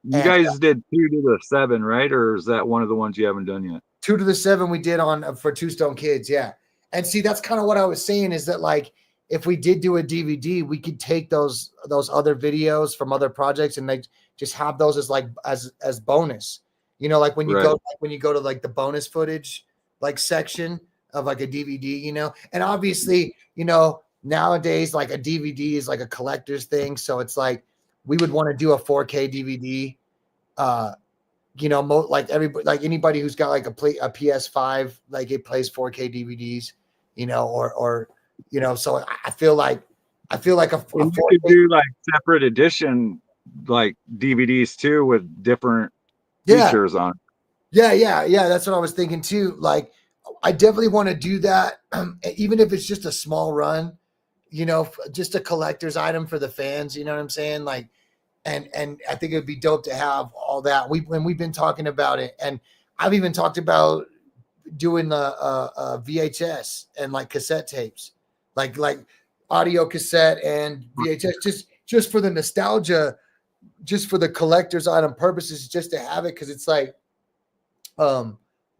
You And guys did 2 to the 7, right? Or is that one of the ones you haven't done yet? 2 to the 7 we did on for Two Stone Kids, yeah. And see, that's kind of what I was saying, is that like if we did do a DVD, we could take those other videos from other projects and like just have those as like as bonus. You know, like when you go to like the bonus footage like section of like a DVD, you know. And obviously, you know, nowadays like a DVD is like a collector's thing, so it's like we would want to do a 4K DVD. You know, like everybody, like anybody who's got like a PS5, like it plays 4K DVDs, you know, or you know. So I feel like a you 4K, could do like separate edition like DVDs too with different features on. Yeah. That's what I was thinking too. Like, I definitely want to do that, even if it's just a small run, you know, just a collector's item for the fans. You know what I'm saying? Like, and I think it'd be dope to have all that. When we've been talking about it, and I've even talked about doing a VHS and like cassette tapes, like audio cassette and VHS, just for the nostalgia, just for the collector's item purposes, just to have it, because it's like,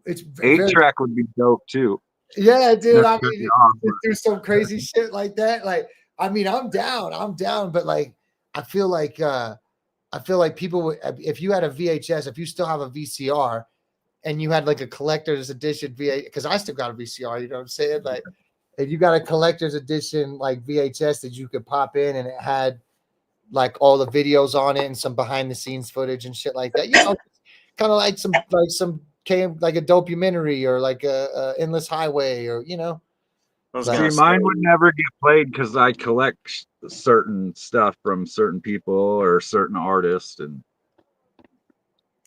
it's 8-track would be dope too. yeah, dude. I That's mean, awesome. there's some crazy shit like that. Like, I mean, I'm down, but like, I feel like people would, if you had a VHS, if you still have a VCR, and you had like a collector's edition VHS, because I still got a VCR, you know what I'm saying? Like, if you got a collector's edition like VHS that you could pop in and it had like all the videos on it and some behind the scenes footage and shit like that, you know, kind of like some like a documentary or like a Endless Highway, or you know. See, mine would never get played because I collect certain stuff from certain people or certain artists, and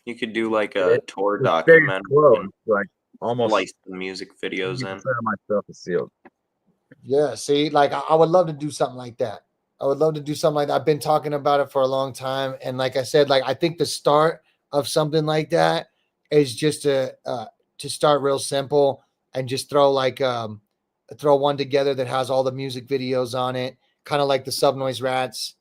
you could do like a tour stays documentary, close, and like almost slice the music videos 80% in. of my stuff is sealed. Yeah, see, like I would love to do something like that. I would love to do something like that. I've been talking about it for a long time, and like I said, like I think the start of something like that is just to start real simple and just throw one together that has all the music videos on it, kind of like the Subnoise Rats,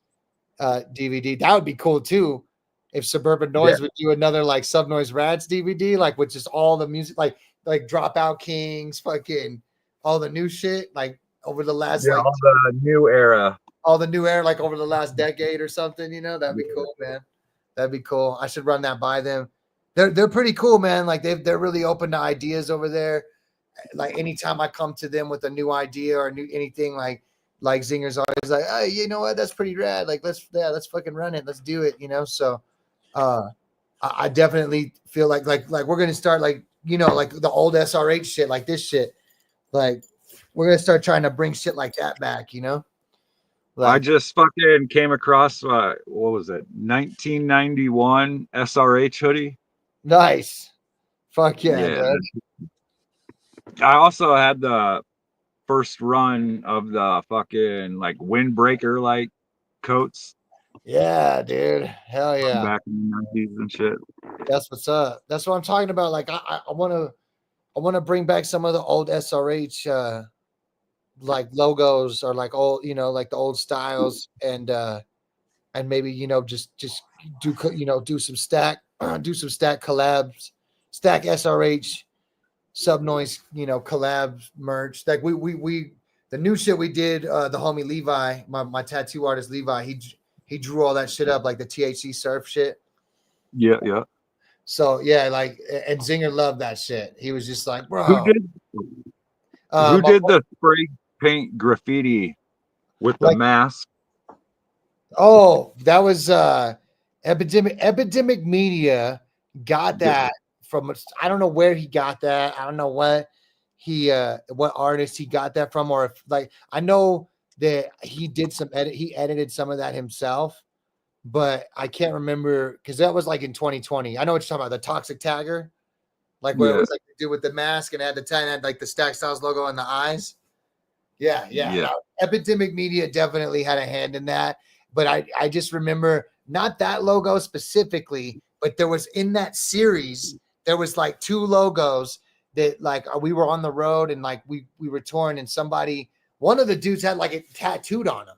DVD. That would be cool too. If Suburban Noise would do another like Sub Noise Rats DVD, like with just all the music, like Dropout Kings, fucking all the new shit, like over the last like all the new era. all the new era, like over the last decade or something. You know, that'd be cool, man. That'd be cool. I should run that by them. They're pretty cool, man. Like they're really open to ideas over there. Like anytime I come to them with a new idea or new anything, like Zinger's always like, hey, you know what? That's pretty rad. Like let's fucking run it. Let's do it. You know, so I definitely feel like we're gonna start like like the old SRH shit, like this shit. Like we're gonna start trying to bring shit like that back. You know. Like, I just fucking came across what was it? 1991 SRH hoodie. Nice. Fuck yeah, man. I also had the first run of the fucking like windbreaker like coats. Yeah, dude. Hell yeah. Back in the 90s and shit. That's what's up. That's what I'm talking about. Like I wanna bring back some of the old SRH like logos or like old, like the old styles and maybe just do do some Stacc collabs, Stacc SRH Sub Noise collab merch. Like we the new shit we did, the homie Levi, my tattoo artist Levi, he drew all that shit up, like the THC surf shit. Yeah. So yeah, like, and Zinger loved that shit. He was just like, bro. Who did the spray paint graffiti with the mask? Oh, that was Epidemic Media got that from, I don't know where he got that. I don't know what artist he got that from, or if like I know that he did he edited some of that himself, but I can't remember because that was like in 2020. I know what you're talking about, the Toxic Tagger, like where it was like the dude with the mask and had the tag, had like the Stacc Styles logo in the eyes. Yeah. No, Epidemic Media definitely had a hand in that. But I just remember not that logo specifically, but there was in that series, there was like two logos that like we were on the road and like we were touring and one of the dudes had like it tattooed on him.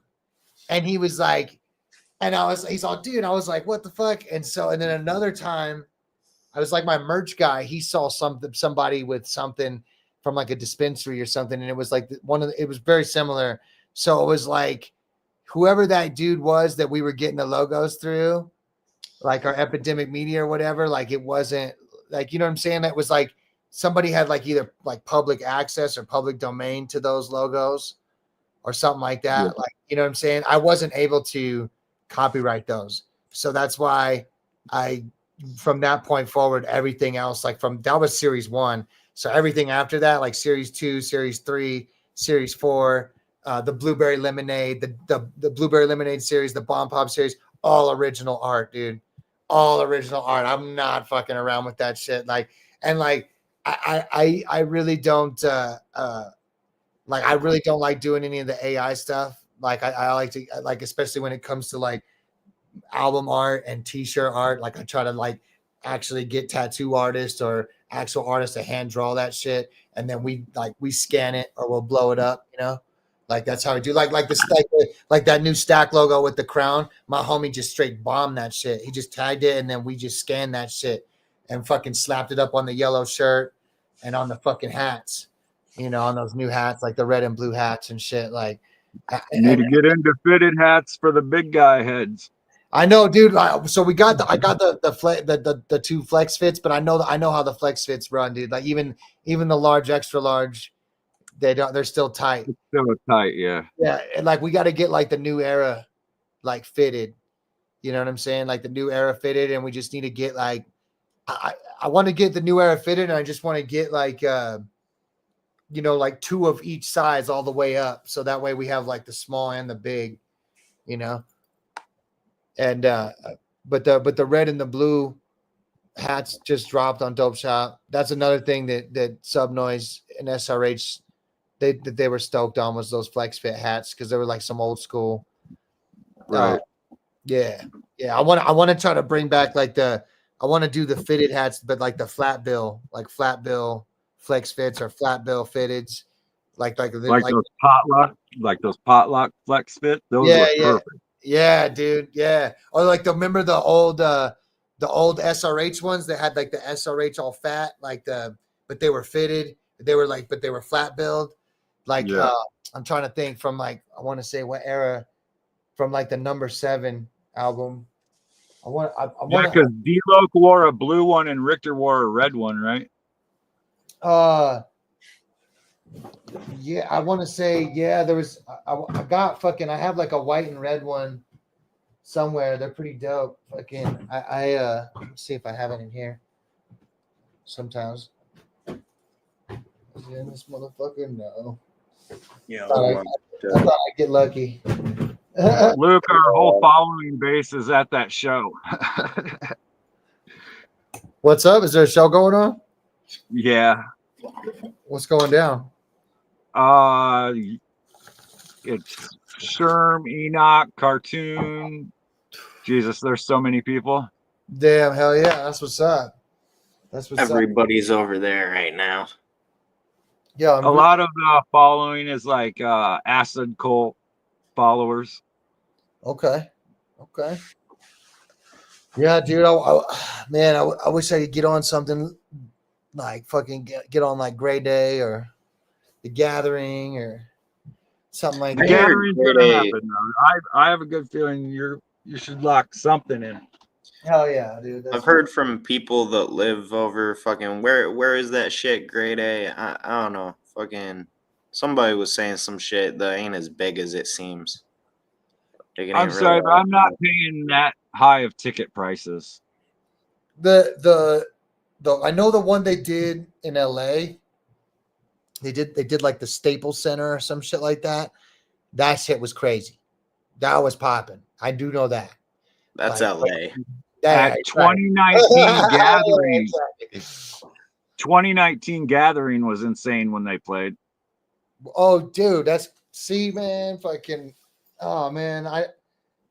And he was like, and he's all, dude, I was like, what the fuck? And then another time I was like, my merch guy, he saw somebody with something from like a dispensary or something. And it was like it was very similar. So it was like, whoever that dude was that we were getting the logos through, like our Epidemic Media or whatever, like it wasn't like, you know what I'm saying? That was like somebody had like either like public access or public domain to those logos or something like that. Yeah. Like, you know what I'm saying? I wasn't able to copyright those. So that's why from that point forward, everything else, like that was series 1. So everything after that, like series 2, series 3, series 4, the Blueberry Lemonade, the Blueberry Lemonade series, the Bomb Pop series, all original art, dude. All original art. I'm not fucking around with that shit. Like, and like, I really don't, like, I really don't like doing any of the AI stuff. Like, I like to, like, especially when it comes to like album art and t-shirt art. Like, I try to like actually get tattoo artists or actual artists to hand draw that shit. And then we scan it or we'll blow it up, Like that's how I do. Like that new Stacc logo with the crown. My homie just straight bombed that shit. He just tagged it and then we just scanned that shit and fucking slapped it up on the yellow shirt and on the fucking hats. On those new hats, like the red and blue hats and shit. Like, you need to get into fitted hats for the big guy heads. I know, dude. So I got the 2 flex fits, but I know how the flex fits run, dude. Like even the large, extra large. They're still tight. It's still tight, yeah. Yeah, and like we got to get like the new era like fitted. You know what I'm saying? Like the new era fitted, and we just need to get like I want to get the new era fitted, and I just want to get like like 2 of each size all the way up. So that way we have like the small and the big, And but the red and the blue hats just dropped on Dope Shop. That's another thing that Sub Noise and SRH they were stoked on, was those flex fit hats, because they were like some old school. Right. Yeah. I want to try to bring back like I want to do the fitted hats, but like the flat bill flex fits or flat bill fitteds, like those potluck flex fit. Those are perfect. Yeah, dude. Yeah. Or like remember the old SRH ones that had like the SRH all fat, but they were fitted. They were but they were flat build. Like Yeah. I'm trying to think from I want to say what era from like the number 7 album. I want Yeah, because D-Loc wore a blue one and Richter wore a red one, right? Yeah, I want to say there was I got I have like a white and red one somewhere. They're pretty dope. Fucking let's see if I have it in here. Sometimes. Is it in this motherfucker? No. Yeah. I thought I'd get lucky. Luke, our whole following base is at that show. What's up? Is there a show going on? Yeah. What's going down? It's Sherm, Enoch, Cartoon. Jesus, there's so many people. Damn, hell yeah. That's what's up. That's what's up. Everybody's over there right now. Yeah, A lot of the following is like Acid Cult followers. Okay. Yeah, dude. Man, I wish I could get on something like fucking get on like Gray Day or The Gathering or something like The that. gathering's gonna happen. Though. I have a good feeling you should lock something in. Hell yeah, dude. I've heard from people that live over fucking where is that shit? Grade A? I don't know. Fucking somebody was saying some shit that ain't as big as it seems. Like, I'm sorry, but I'm not paying that high of ticket prices. The I know the one they did in LA. They did like the Staples Center or some shit like that. That shit was crazy. That was popping. I do know that. That's like, LA. At 2019 Gathering. Exactly. 2019 Gathering was insane when they played. Oh, dude, man, fucking, oh man,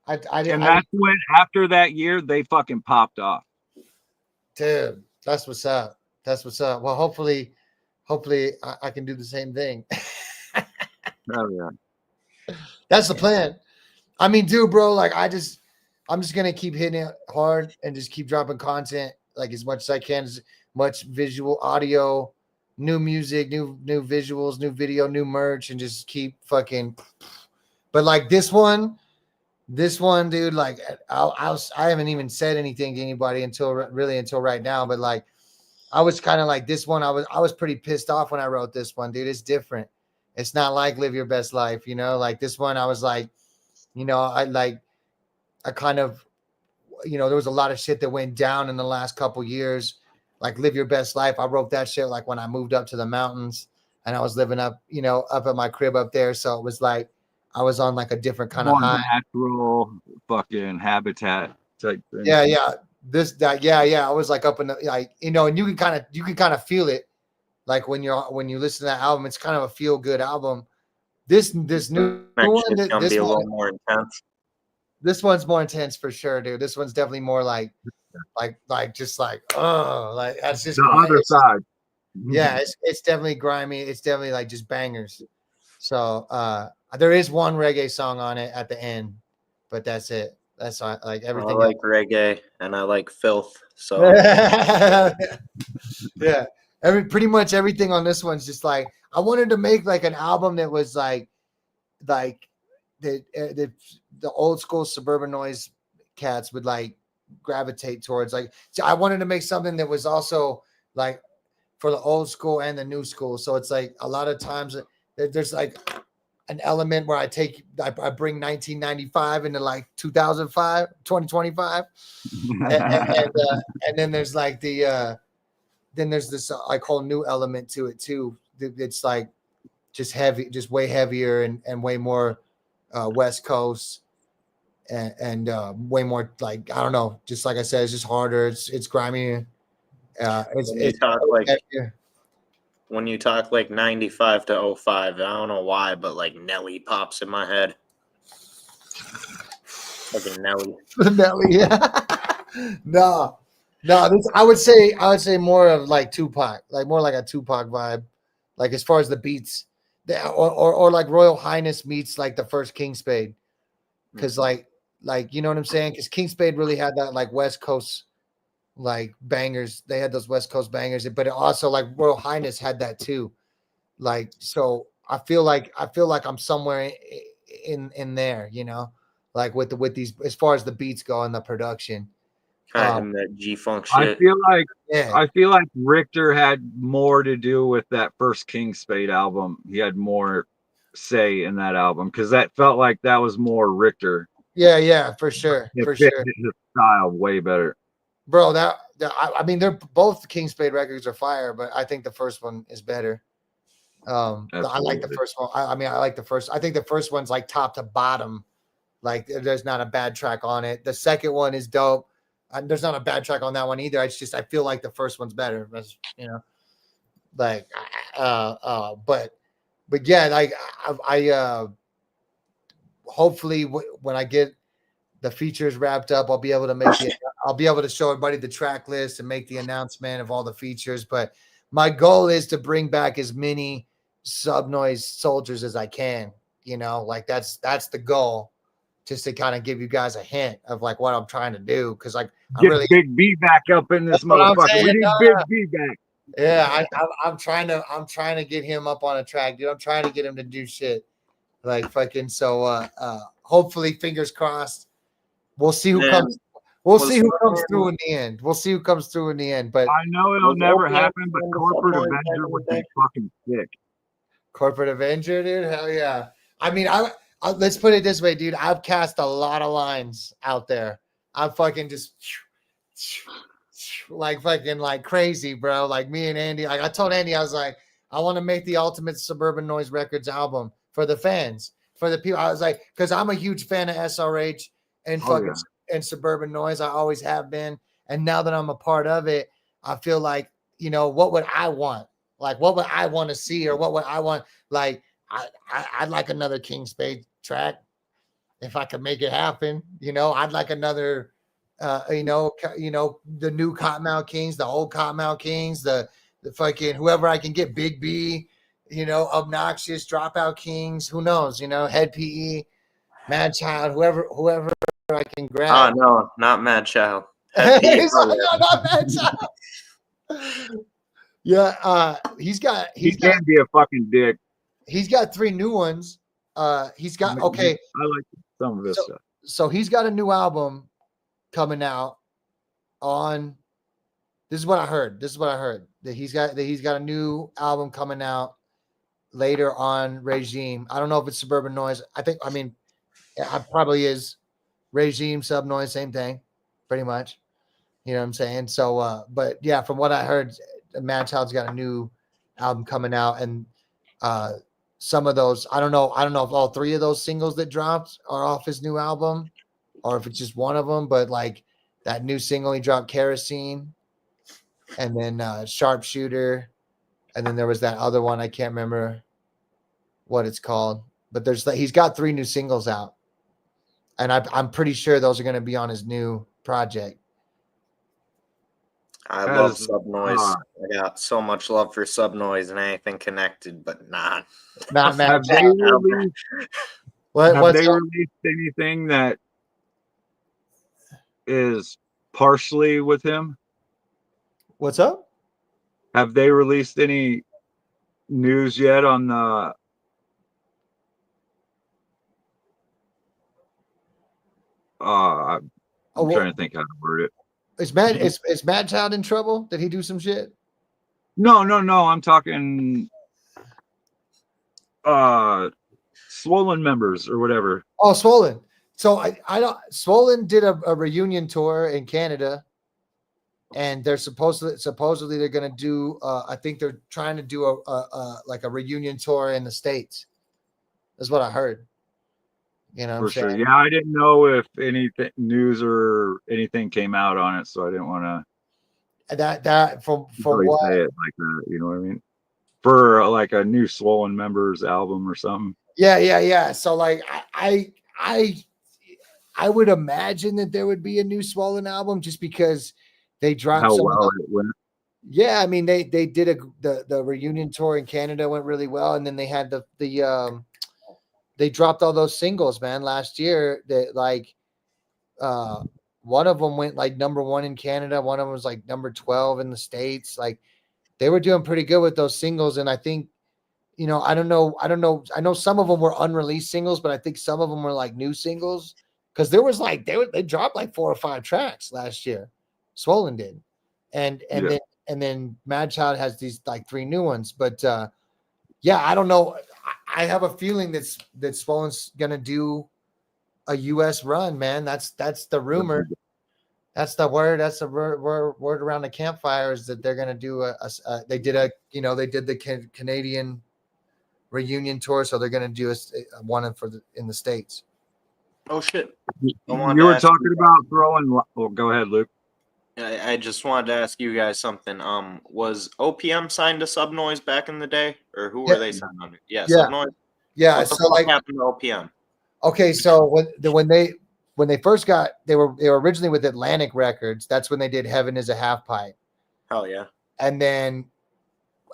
and that's when after that year they fucking popped off. Dude, that's what's up. That's what's up. Well, hopefully I can do the same thing. Oh yeah, that's the plan. I mean, dude, bro, like I'm just gonna keep hitting it hard and just keep dropping content like as much as I can, as much visual, audio, new music, new visuals, new video, new merch, and just keep fucking. But like this one, dude, like I haven't even said anything to anybody until right now. But like, I was kind of like this one. I was pretty pissed off when I wrote this one, dude. It's different. It's not like Live Your Best Life, you know. Like this one, I was like, you know, I kind of, you know, there was a lot of shit that went down in the last couple years. Like Live Your Best Life. I wrote that shit like when I moved up to the mountains and I was living up, you know, up at my crib up there. So it was like I was on like a different kind of high. Natural fucking habitat type thing. Yeah. I was like up in the, like, you know, and you can kind of feel it. Like when you listen to that album, it's kind of a feel good album. This new one, this be a little more intense. This one's more intense for sure, dude. This one's definitely more like just like, oh, like that's just the other side. Yeah, it's definitely grimy. It's definitely like just bangers. So there is one reggae song on it at the end, but that's it. That's like everything. I like reggae and I like filth. So yeah, pretty much everything on this one's just like I wanted to make like an album that was like the old school suburban noise cats would like gravitate towards. Like, so I wanted to make something that was also like for the old school and the new school. So it's like a lot of times there's like an element where I bring 1995 into like 2005, 2025. And then there's like then there's this like whole new element to it too. It's like just heavy, just way heavier and way more West Coast and way more like, I don't know, just like I said, it's just harder. It's grimy. When you talk like 95 to 05, I don't know why, but like Nelly pops in my head. Fucking Nelly. Nelly, yeah. No. I would say more of like Tupac, like more like a Tupac vibe, like as far as the beats, or like Royal Highness meets like the first King Spade, because like like, you know what I'm saying? Because King Spade really had that like West Coast like bangers. They had those West Coast bangers, but it also like Royal Highness had that too. Like, so I feel like I'm somewhere in there, you know, like with these as far as the beats go and the production. And that G Funk I shit. feel like Yeah, I feel like Richter had more to do with that first King Spade album. He had more say in that album because that felt like that was more Richter. yeah, for sure, It for fit sure, his style way better. bro. I mean, they're both King Spade records are fire, but I think the first one is better. I like the Absolutely. first one. I mean, I like the first. I think the first one's like top to bottom. Like, there's not a bad track on it. The second one is dope. There's not a bad track on that one either. It's just I feel like the first one's better. You know, like, but yeah, like I hopefully when I get the features wrapped up, I'll be able to show everybody the track list and make the announcement of all the features. But my goal is to bring back as many sub noise soldiers as I can. You know, like that's the goal. Just to kind of give you guys a hint of like what I'm trying to do, because like I Get really Big B back up in this that's what I'm motherfucker. We saying. need Big B back. Yeah, I'm trying to get him up on a track, dude. I'm trying to get him to do shit like fucking. So hopefully, fingers crossed. We'll see who Man, comes. We'll was see who comes fucking- through in the end. We'll see who comes through in the end. But I know it'll Was never Opium happen, but in the Corporate Subway back Avenger in would the be day? fucking sick. Corporate Avenger, dude, hell yeah. I mean, let's put it this way, dude. I've cast a lot of lines out there. I'm fucking just like fucking like crazy, bro. Like me and Andy, like I told Andy, I was like, I want to make the ultimate Suburban Noise Records album for the fans, for the people. I was like, because I'm a huge fan of SRH and Oh, fucking yeah. and Suburban Noise. I always have been, and now that I'm a part of it, I feel like, you know, what would I want? Like, what would I want to see, or what would I want? Like, I'd like another King Spade track if I could make it happen. You know, I'd like another, the new Cottonmouth Kings, the old Cottonmouth Kings, the fucking whoever I can get, Big B, you know, Obnoxious, Dropout Kings, who knows, you know, Head PE, Mad Child, whoever I can Oh grab. no, not Mad Child. Head PE, He's like, no, not Mad Child. Yeah, He can be a fucking dick. he's got 3 new ones. He's got okay. I like some of this stuff. So he's got a new album coming out on. This is what I heard. That he's got a new album coming out later on Regime. I don't know if it's Suburban Noise. I mean, it probably is Regime, Sub Noise, same thing, pretty much. You know what I'm saying? So, but yeah, from what I heard, Mad Child's got a new album coming out, and some of those, I don't know if all 3 of those singles that dropped are off his new album, or if it's just one of them. But like that new single he dropped, Kerosene, and then Sharpshooter, and then there was that other one, I can't remember what it's called. But he's got 3 new singles out, and I'm pretty sure those are going to be on his new project. I love Sub Noise. I got so much love for Sub Noise and anything connected, but not Mad Have they Child. released, What's up? released anything that is partially with him? What's up? Have they released any news yet on the I'm trying to think how to word it. Is Mad Child in trouble? Did he do some shit? No. I'm talking Swollen members or whatever. Oh, Swollen. So I don't. Swollen did a reunion tour in Canada, and they're supposedly they're gonna do. I think they're trying to do a like a reunion tour in the States. That's what I heard. You know, For sure. Yeah, I didn't know if anything news or anything came out on it, so I didn't want to that for what say it like that. You know what I mean? For like a new Swollen members album or something. Yeah. So like I would imagine that there would be a new Swollen album just because they dropped how some well it went. Yeah, I mean they did the reunion tour in Canada went really well, and then they had the they dropped all those singles, man, last year that like one of them went like #1 in Canada. One of them was like number 12 in the States. Like they were doing pretty good with those singles. And I think, I don't know. I know some of them were unreleased singles, but I think some of them were like new singles because there was like they dropped like 4 or 5 tracks last year. Swollen did, and Yeah. then Mad Child has these like 3 new ones. But yeah, I don't know. I have a feeling that Swollen's gonna do a U.S. run, man. That's the rumor. That's the word. That's the word around the campfire is that they're gonna do they did the Canadian reunion tour, so they're gonna do a one in the States. Oh shit! You wanted to were ask talking you about throwing. Well, go ahead, Luke. I just wanted to ask you guys something. Was OPM signed to Subnoise back in the day, or who Yeah. were they signed under? Yeah, Yeah. Subnoise. Yeah. What the So fuck like, happened to OPM? okay, so when they first got they were originally with Atlantic Records. That's when they did Heaven Is a Half Pipe, Hell yeah. and then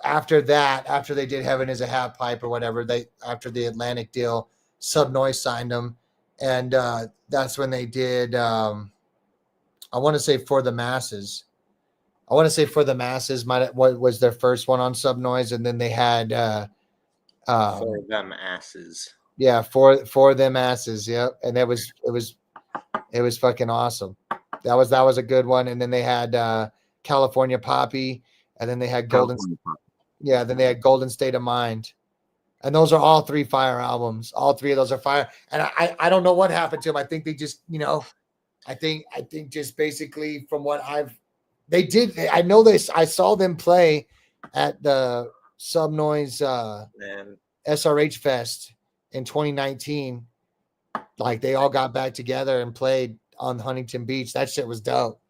after that, after they did Heaven Is a Half Pipe or whatever, after the Atlantic deal, Subnoise signed them, and that's when they did. I want to say For the Masses. I want to say For the Masses what was their first one on Subnoise, and then they had For them asses. yeah, for them asses, yep. And it was fucking awesome. That was a good one. And then they had California Poppy, and then they had then they had Golden State of Mind. And those are all 3 fire albums. All 3 of those are fire. And I don't know what happened to them. I think they just, I think just basically from what they did, I know this. I saw them play at the Subnoise SRH Fest in 2019. Like they all got back together and played on Huntington Beach. That shit was dope.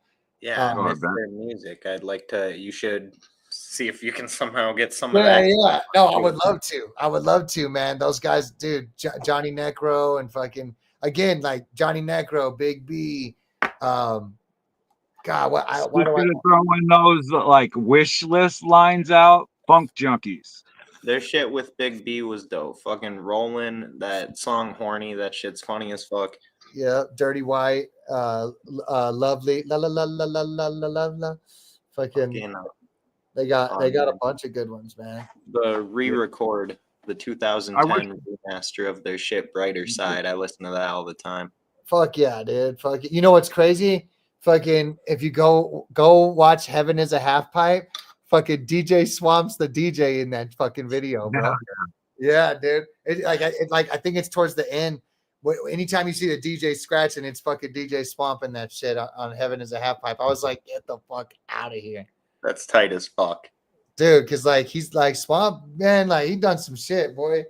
Yeah, I miss their music. You should see if you can somehow get some of Yeah, that. yeah. No, I would love to. I would love to, man. Those guys, dude, Johnny Necro and fucking again, like Johnny Necro, Big B. God, why do I throwing those like wish list lines out? Funk Junkies. Their shit with Big B was dope. Fucking Rollin', that song Horny, that shit's funny as fuck. Yeah, Dirty White, Lovely, la la la la la la la la la. Fucking they got a bunch of good ones, man. The re-record, the 2010 remaster of their shit Brighter Side. I listen to that all the time. Fuck yeah, dude. Fuck it. You know what's crazy? Fucking if you go watch Heaven Is a Half Pipe, fucking DJ Swamp's the DJ in that fucking video, bro. Yeah, dude. I think it's towards the end. Anytime you see the DJ scratching, it's fucking DJ Swamp and that shit on Heaven Is a Half Pipe. I was like, get the fuck out of here. That's tight as fuck. Dude, because like he's like Swamp, man, like he done some shit, boy.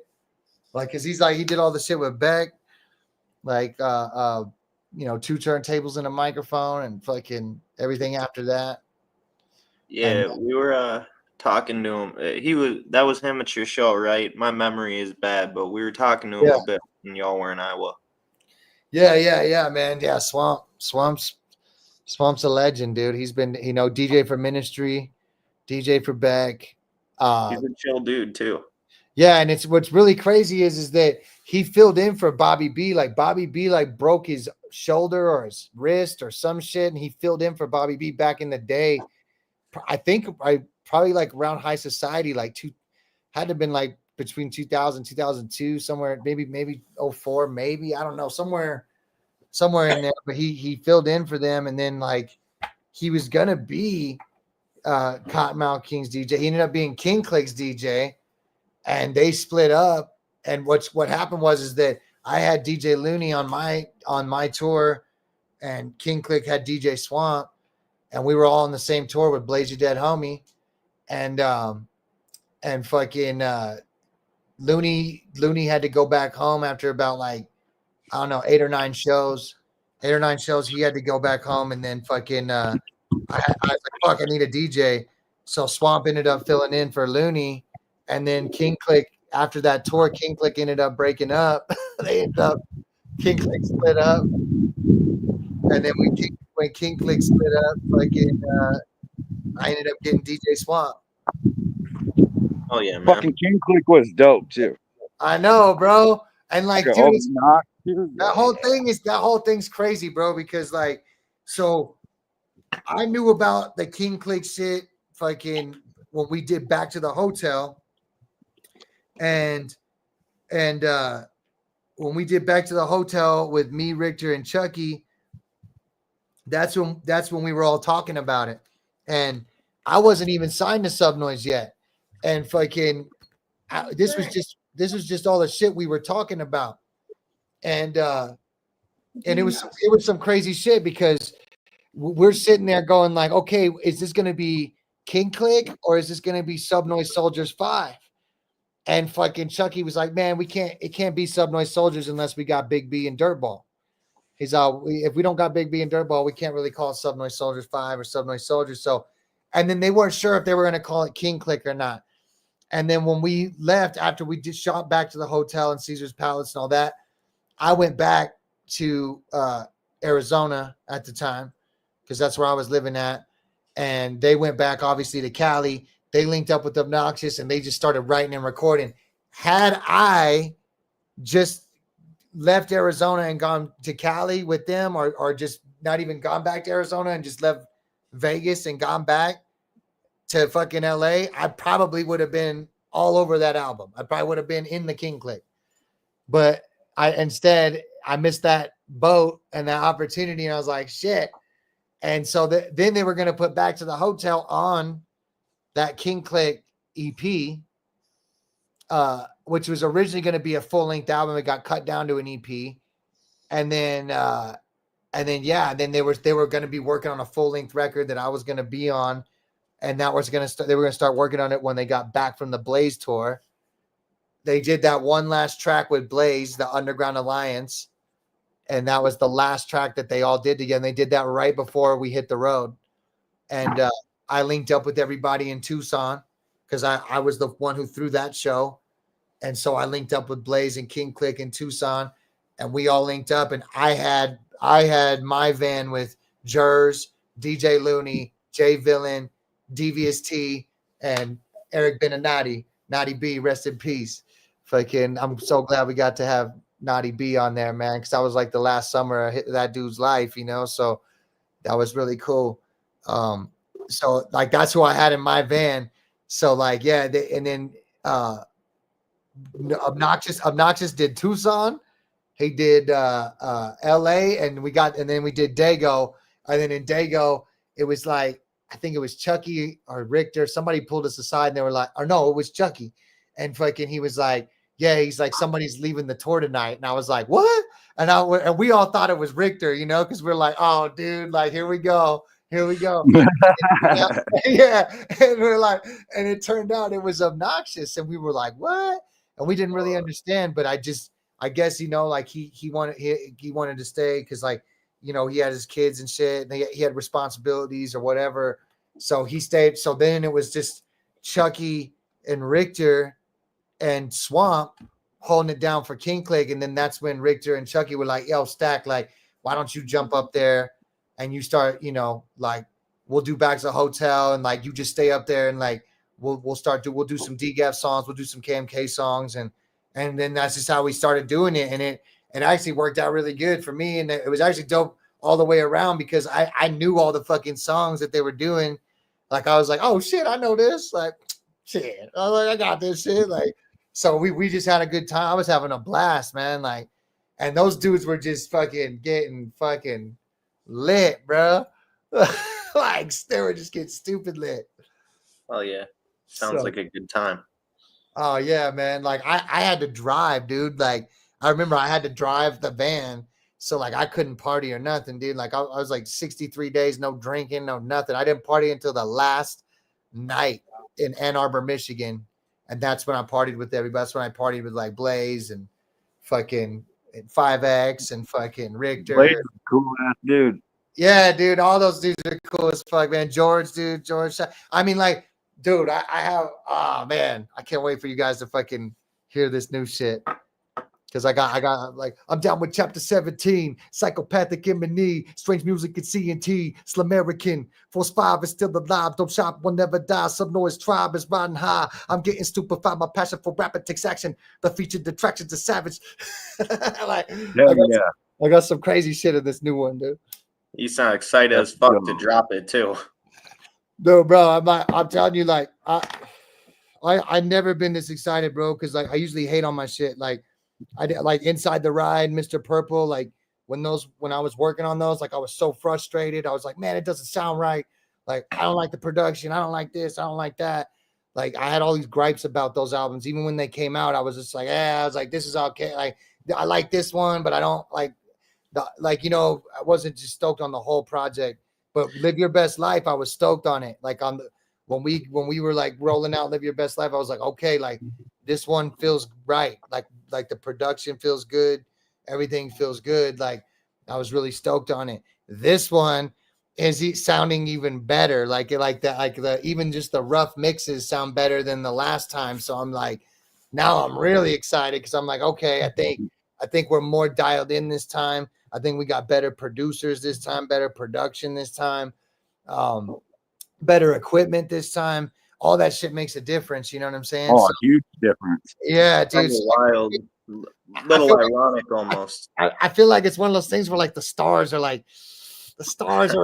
Like, cause he's like he did all the shit with Beck, like 2 turntables and a microphone and fucking everything after that. Yeah, we were talking to him. That was him at your show, right? My memory is bad, but we were talking to him a bit when y'all were in Iowa. Yeah, man. Yeah, Swamp's a legend, dude. He's been, DJ for Ministry, DJ for Beck. He's a chill dude too. Yeah, and it's what's really crazy is that he filled in for Bobby B. Like Bobby B broke his shoulder or his wrist or some shit, and he filled in for Bobby B back in the day. I think probably like around High Society, had to have been like between 2000 2002, somewhere maybe 04, maybe, I don't know, somewhere in there. But he filled in for them, and then like he was gonna be Cottonmouth King's DJ. He ended up being King Click's DJ, and they split up. And what happened was that I had DJ Looney on my tour, and King Click had DJ Swamp. And we were all on the same tour with Blaze Your Dead Homie, and fucking Looney had to go back home after about 8 or 9 shows. 8 or 9 shows, he had to go back home, and then fucking I was like, fuck, I need a DJ. So Swamp ended up filling in for Looney, and then King Click after that tour, King Click ended up breaking up. King Click split up, and then when King Click split up, I ended up getting DJ Swamp. Oh yeah, man. Fucking King Click was dope too. I know, bro. And dude, That whole thing's crazy, bro. Because like, so I knew about the King Click shit fucking when we did Back to the Hotel, and and when we did Back to the Hotel with me, Richter, and Chucky, that's when we were all talking about it, and I wasn't even signed to Subnoise yet, and fucking this was just all the shit we were talking about, and it was some crazy shit because we're sitting there going like, okay, is this going to be King Click or is this going to be Subnoise Soldiers 5? And fucking Chucky was like, man, it can't be Subnoise Soldiers unless we got Big B and Dirtball. He's if we don't got Big B and Dirtball, we can't really call it Subnoise Soldiers 5 or Subnoise Soldiers. So, and then they weren't sure if they were going to call it King Click or not. And then when we left, after we just shot back to the hotel in Caesar's Palace and all that, I went back to Arizona at the time because that's where I was living at. And they went back, obviously, to Cali. They linked up with Obnoxious and they just started writing and recording. Had I just left Arizona and gone to Cali with them or just not even gone back to Arizona and just left Vegas and gone back to fucking LA, I probably would have been all over that album. I probably would have been in the King Click. But instead I missed that boat and that opportunity, and I was like, shit. And so then they were going to put Back to the Hotel on that King Click EP, which was originally going to be a full-length album. It got cut down to an EP, and then they were going to be working on a full-length record that I was going to be on, and that was going to start. They were going to start working on it when they got back from the Blaze tour. They did that one last track with Blaze, the Underground Alliance, and that was the last track that they all did together. And they did that right before we hit the road. And I linked up with everybody in Tucson because I was the one who threw that show. And so I linked up with Blaze and King Click in Tucson, and we all linked up. And I had my van with Jers, DJ Looney, Jay Villain, Devious T, and Eric Beninati, Naughty B, rest in peace. Fucking, I'm so glad we got to have Naughty B on there, man, because that was like the last summer of that dude's life, you know. So that was really cool. So like that's who I had in my van. So like yeah, and then Obnoxious did Tucson. He did LA, and then we did Dago. And then in Dago, it was like, I think it was Chucky or Richter. Somebody pulled us aside and they were like, or no, it was Chucky. And fucking he was like, yeah, he's like, somebody's leaving the tour tonight. And I was like, what? And we all thought it was Richter, you know, because we're like, oh, dude, like, here we go. Here we go. Yeah. And we're like, and it turned out it was Obnoxious. And we were like, what? And we didn't really understand, but I guess, you know, like he wanted to stay because, like, you know, he had his kids and shit, and he had responsibilities or whatever. So he stayed. So then it was just Chucky and Richter and Swamp holding it down for King Click. And then that's when Richter and Chucky were like, yo, Stacc, like, why don't you jump up there and you start, you know, like, we'll do Back to the Hotel, and like, you just stay up there, and like, we'll do some DGAF songs, we'll do some KMK songs, and then that's just how we started doing it. And it actually worked out really good for me, and it was actually dope all the way around because I knew all the fucking songs that they were doing. Like I was like, oh shit, I know this. Like shit, I was like, I got this shit. Like, so we just had a good time. I was having a blast, man. Like, and those dudes were just fucking getting fucking lit, bro. Like they were just getting stupid lit. Oh yeah, sounds like a good time. Oh yeah, man. Like I had to drive, dude. Like I remember I had to drive the van. So like I couldn't party or nothing, dude. Like I was like 63 days, no drinking, no nothing. I didn't party until the last night in Ann Arbor, Michigan. And that's when I partied with everybody. That's when I partied with like Blaze and fucking 5X and fucking Richter. Blaze is a cool ass dude. Yeah, dude. All those dudes are cool as fuck, man. George. I mean, like, dude, I have, oh man, I can't wait for you guys to fucking hear this new shit. Because I got like, I'm down with chapter 17, psychopathic M&E, strange music at C&T, Slamerican, Force 5 is still alive, dope shop will never die, Subnoise tribe is riding high, I'm getting stupefied, my passion for rapid takes action, the featured attractions are savage. Like, Yeah. I got some crazy shit in this new one, dude. You sound excited That's as fuck dope. to drop it too. No, bro, I'm telling you, like, I never been this excited, bro, because like I usually hate on my shit. Like I did like Inside the Ride, Mr. Purple, like when I was working on those, like I was so frustrated. I was like, man, it doesn't sound right. Like, I don't like the production, I don't like this, I don't like that. Like I had all these gripes about those albums. Even when they came out, I was just like, I was like, this is okay. Like I like this one, but I don't like I wasn't just stoked on the whole project. But Live Your Best Life, I was stoked on it. Like on the when we were like rolling out Live Your Best Life, I was like, okay, like this one feels right. Like the production feels good, everything feels good. Like I was really stoked on it. This one is sounding even better. Like even just the rough mixes sound better than the last time. So I'm like, now I'm really excited because I'm like, okay, I think we're more dialed in this time. I think we got better producers this time, better production this time. Better equipment this time. All that shit makes a difference. You know what I'm saying? Oh, So, huge difference. yeah, Kind dude. of So, wild, I little feel ironic almost. I feel like it's one of those things where like the stars are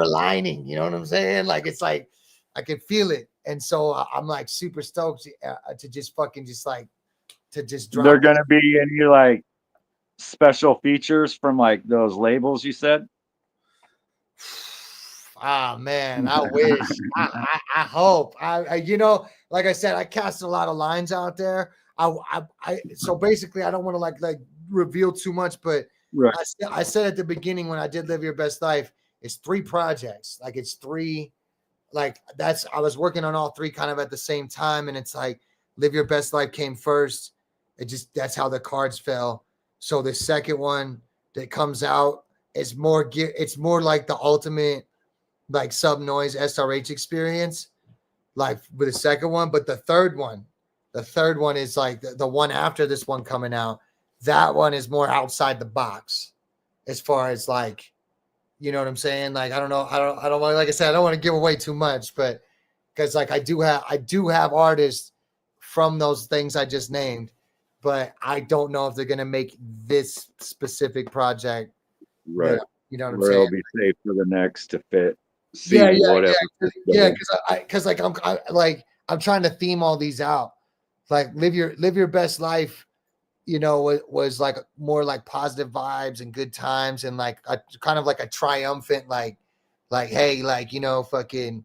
aligning. You know what I'm saying? Like it's like I can feel it, and so I'm like super stoked to just fucking just like to just drop. There gonna be any like special features from like those labels you said? Ah man, I wish. I hope. Like I said, I cast a lot of lines out there. So basically, I don't want to like reveal too much, but Right. I said at the beginning when I did Live Your Best Life, it's 3 projects. Like it's 3, like I was working on all 3 kind of at the same time, and it's like Live Your Best Life came first. That's how the cards fell. So the second one that comes out is it's more like the ultimate like sub noise SRH experience, like with the second one. But the third one is like the one after this one coming out. That one is more outside the box as far as like, you know what I'm saying? Like, I don't know. I don't want, like I said, I don't want to give away too much, but because like I do have artists from those things I just named, but I don't know if they're gonna make this specific project. Right. You know what I'm Where saying? it'll be safe for the next to fit. Yeah, Whatever. yeah. Because like I'm trying to theme all these out. Like live your best life. Was like more like positive vibes and good times, and like a kind of like a triumphant hey, like fucking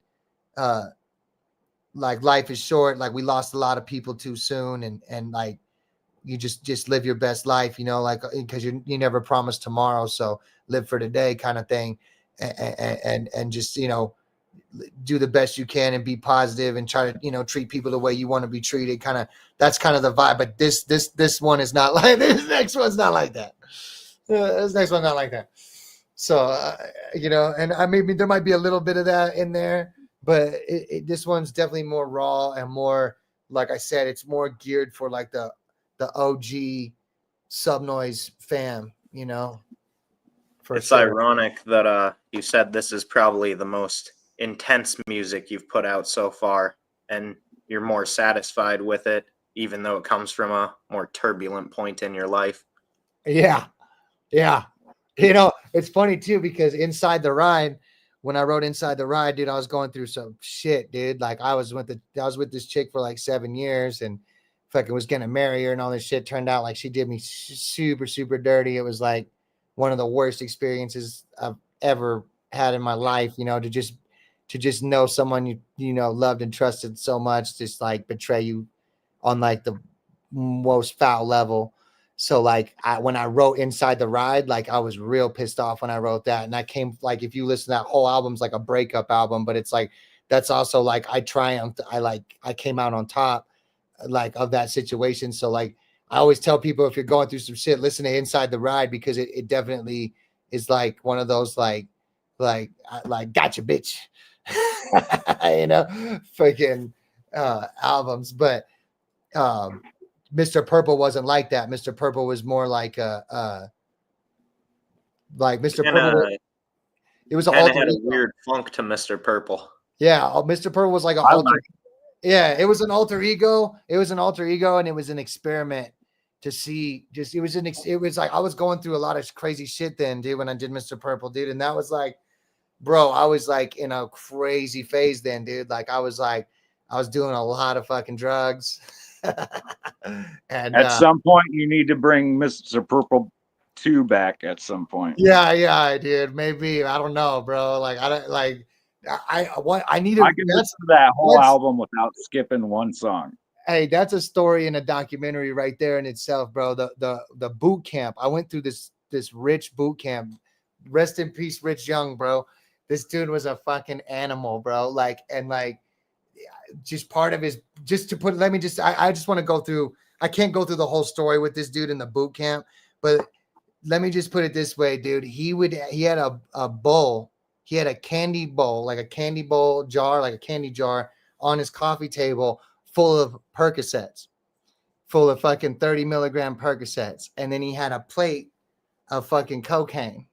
like life is short. Like we lost a lot of people too soon, and like you just live your best life. Like because you never promised tomorrow, so live for today, kind of thing, and just do the best you can and be positive and try to treat people the way you want to be treated. That's kind of the vibe. But this one is not like this. Next one's not like that. This next one's not like that. So and I mean there might be a little bit of that in there, but this one's definitely more raw and more, like I said, it's more geared for like the OG sub noise fam. For It's sure. ironic that you said this is probably the most intense music you've put out so far, and you're more satisfied with it, even though it comes from a more turbulent point in your life. Yeah. It's funny too because Inside the Ride, when I wrote Inside the Ride, dude, I was going through some shit, dude. Like I was with this chick for like 7 years and fucking was gonna marry her and all this shit. Turned out like she did me super, super dirty. It was like one of the worst experiences I've ever had in my life, to just know someone you loved and trusted so much just like betray you on like the most foul level. So like when I wrote Inside the Ride, like I was real pissed off when I wrote that. And I came like, if you listen to that whole album's like a breakup album, but it's like, that's also like I triumphed. I came out on top like of that situation. So like I always tell people, if you're going through some shit, listen to Inside the Ride, because it definitely is like one of those like gotcha bitch, freaking albums. But Mr. Purple wasn't like that. Mr. Purple was more like Mr. Purple. It was an Kind of alter had a ego. weird funk to Mr. Purple. Yeah, Mr. Purple was like an I alter. like Yeah, it was an alter ego. It was an alter ego, and it was an experiment to see. Just it was like I was going through a lot of crazy shit then, dude, when I did Mr. Purple, dude, and that was like, bro, I was like in a crazy phase then, dude. Like I was doing a lot of fucking drugs, and at some point you need to bring Mr. Purple 2 back at some point. yeah, I did. Maybe I don't know, bro. Like I don't like. I need to. I can listen to that whole album without skipping one song. Hey, that's a story in a documentary right there in itself, bro. The boot camp. I went through this Rich boot camp. Rest in peace, Rich Young, bro. This dude was a fucking animal, bro. Like, and like just part of his just to put let me just I just want to go through. I can't go through the whole story with this dude in the boot camp, but let me just put it this way, dude. He had a bowl. He had a candy bowl, like a candy bowl jar, like a candy jar on his coffee table full of Percocets, full of fucking 30 milligram Percocets. And then he had a plate of fucking cocaine.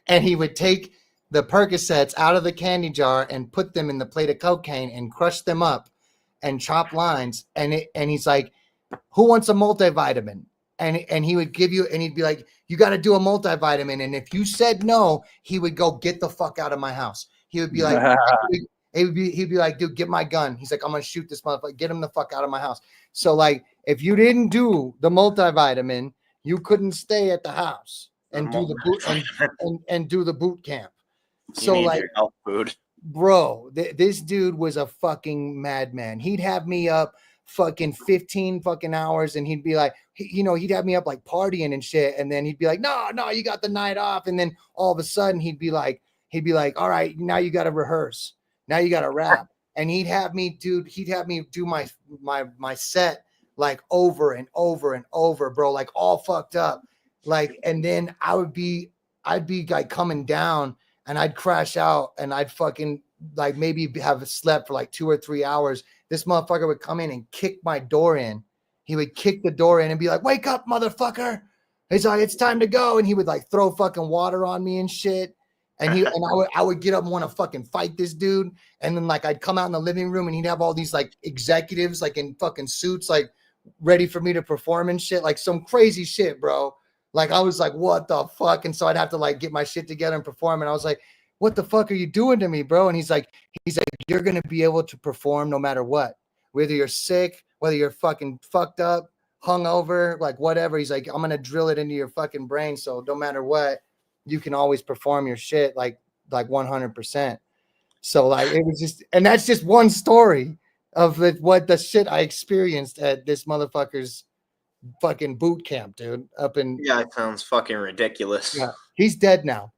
And he would take the Percocets out of the candy jar and put them in the plate of cocaine and crush them up and chop lines. And he's like, who wants a multivitamin? And he would give you, and he'd be like, you got to do a multivitamin. And if you said no, he would go, get the fuck out of my house. He would be like, he'd be like, dude, get my gun. He's like, I'm going to shoot this motherfucker. Get him the fuck out of my house. So like, if you didn't do the multivitamin, you couldn't stay at the house and do the boot and do the boot camp. So like, your health food. Bro, this dude was a fucking madman. He'd have me up fucking 15 fucking hours, and he'd be like, he'd have me up like partying and shit, and then he'd be like, no, you got the night off, and then all of a sudden he'd be like, all right, now you got to rehearse, now you got to rap, and he'd have me do my set like over and over and over, bro, like all fucked up, like, and then I'd be like coming down. And I'd crash out and I'd fucking like maybe have slept for like 2 or 3 hours. This motherfucker would come in and kick my door in. He would kick the door in and be like, wake up, motherfucker. He's like, it's time to go. And he would like throw fucking water on me and shit. And I would get up and want to fucking fight this dude. And then like I'd come out in the living room and he'd have all these like executives like in fucking suits, like ready for me to perform and shit. Like some crazy shit, bro. Like, I was like, what the fuck? And so I'd have to like get my shit together and perform. And I was like, what the fuck are you doing to me, bro? And he's like, you're going to be able to perform no matter what, whether you're sick, whether you're fucking fucked up, hungover, like whatever. He's like, I'm going to drill it into your fucking brain. So no matter what, you can always perform your shit like 100%. So like, it was just, and that's just one story of what the shit I experienced at this motherfucker's fucking boot camp, dude. Up in it sounds fucking ridiculous. Yeah, he's dead now.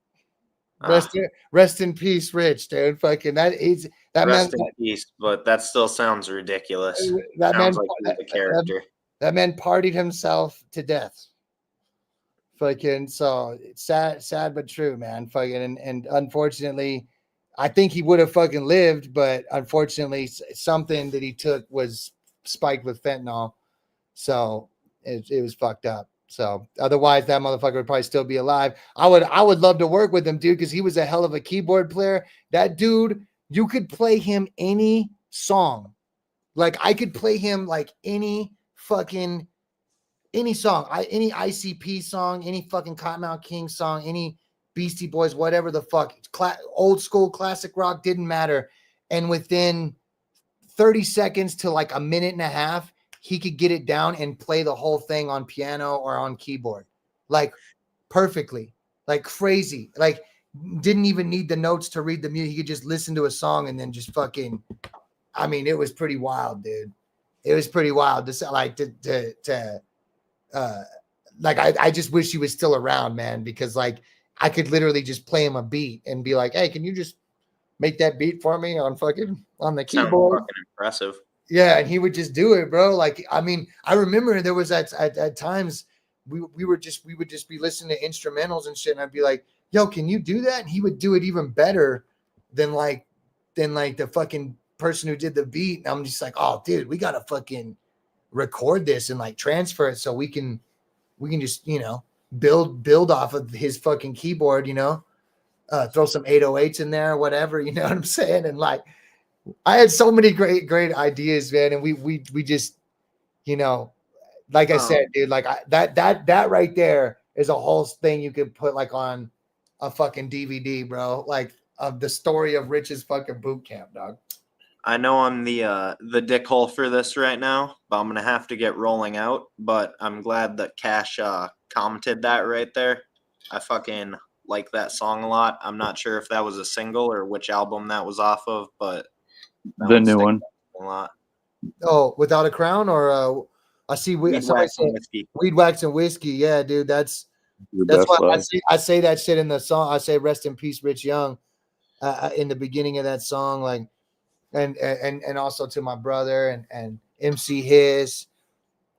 Rest in peace, Rich, dude. Fucking rest in peace, but that still sounds ridiculous. That sounds man, like the character. That man partied himself to death. Fucking so sad but true, man. Fucking and unfortunately, I think he would have fucking lived, but unfortunately, something that he took was spiked with fentanyl. So it was fucked up. So otherwise, that motherfucker would probably still be alive. I would love to work with him, dude, because he was a hell of a keyboard player. That dude, you could play him any song. Like I could play him like any song, any ICP song, any fucking Cottonmouth King song, any Beastie Boys, whatever the fuck, old school classic rock, didn't matter. And within 30 seconds to like a minute and a half, he could get it down and play the whole thing on piano or on keyboard, like perfectly, like crazy. Like didn't even need the notes to read the music. He could just listen to a song and then just fucking, I mean, it was pretty wild, dude. It was pretty wild to like like, I just wish he was still around, man, because like I could literally just play him a beat and be like, hey, can you just make that beat for me on the keyboard? Fucking impressive. Yeah, and he would just do it, bro. Like, I mean, I remember there was at times we would just be listening to instrumentals and shit, and I'd be like, "Yo, can you do that?" And he would do it even better than the fucking person who did the beat. And I'm just like, "Oh, dude, we gotta record this and like transfer it so we can just, you know, build off of his fucking keyboard, you know, throw some 808s in there or whatever, you know what I'm saying? And like, I had so many great ideas, man. And we just, you know, like I said, dude, like that right there is a whole thing you could put like on a fucking DVD, bro. Like of the story of Rich's fucking boot camp, dog. I know I'm the dickhole for this right now, but I'm gonna have to get rolling out. But I'm glad that Cash commented that right there. I fucking like that song a lot. I'm not sure if that was a single or which album that was off of, but The new one. a lot. Oh, Without a Crown, or I see Weed, somebody Wax, and say Whiskey. Weed, Wax, and Whiskey. Yeah, dude, that's Best what life. I say that shit in the song. I say rest in peace, Rich Young, in the beginning of that song, like, and also to my brother and MC His,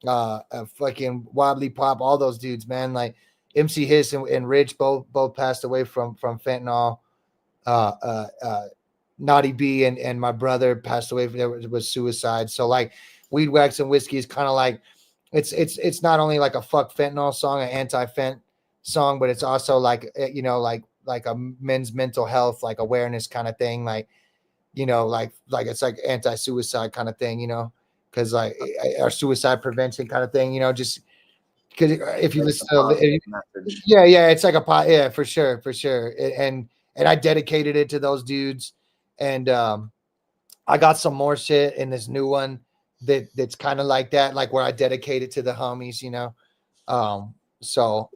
fucking Wobbly Pop, all those dudes, man. Like MC His and Rich both passed away from fentanyl. Naughty B and my brother passed away. There was suicide. So like, Weed, Wax, and Whiskey is kind of like, it's not only like a fuck fentanyl song, an anti-fent song, but it's also like, you know, like a men's mental health, like awareness kind of thing. Like, you know, like it's like anti-suicide kind of thing, you know, because like our suicide prevention kind of thing, you know, just because if you listen to, yeah, it's like a pot, yeah, for sure, and I dedicated it to those dudes, and I got some more shit in this new one that's kind of like that, like where I dedicate it to the homies, you know, so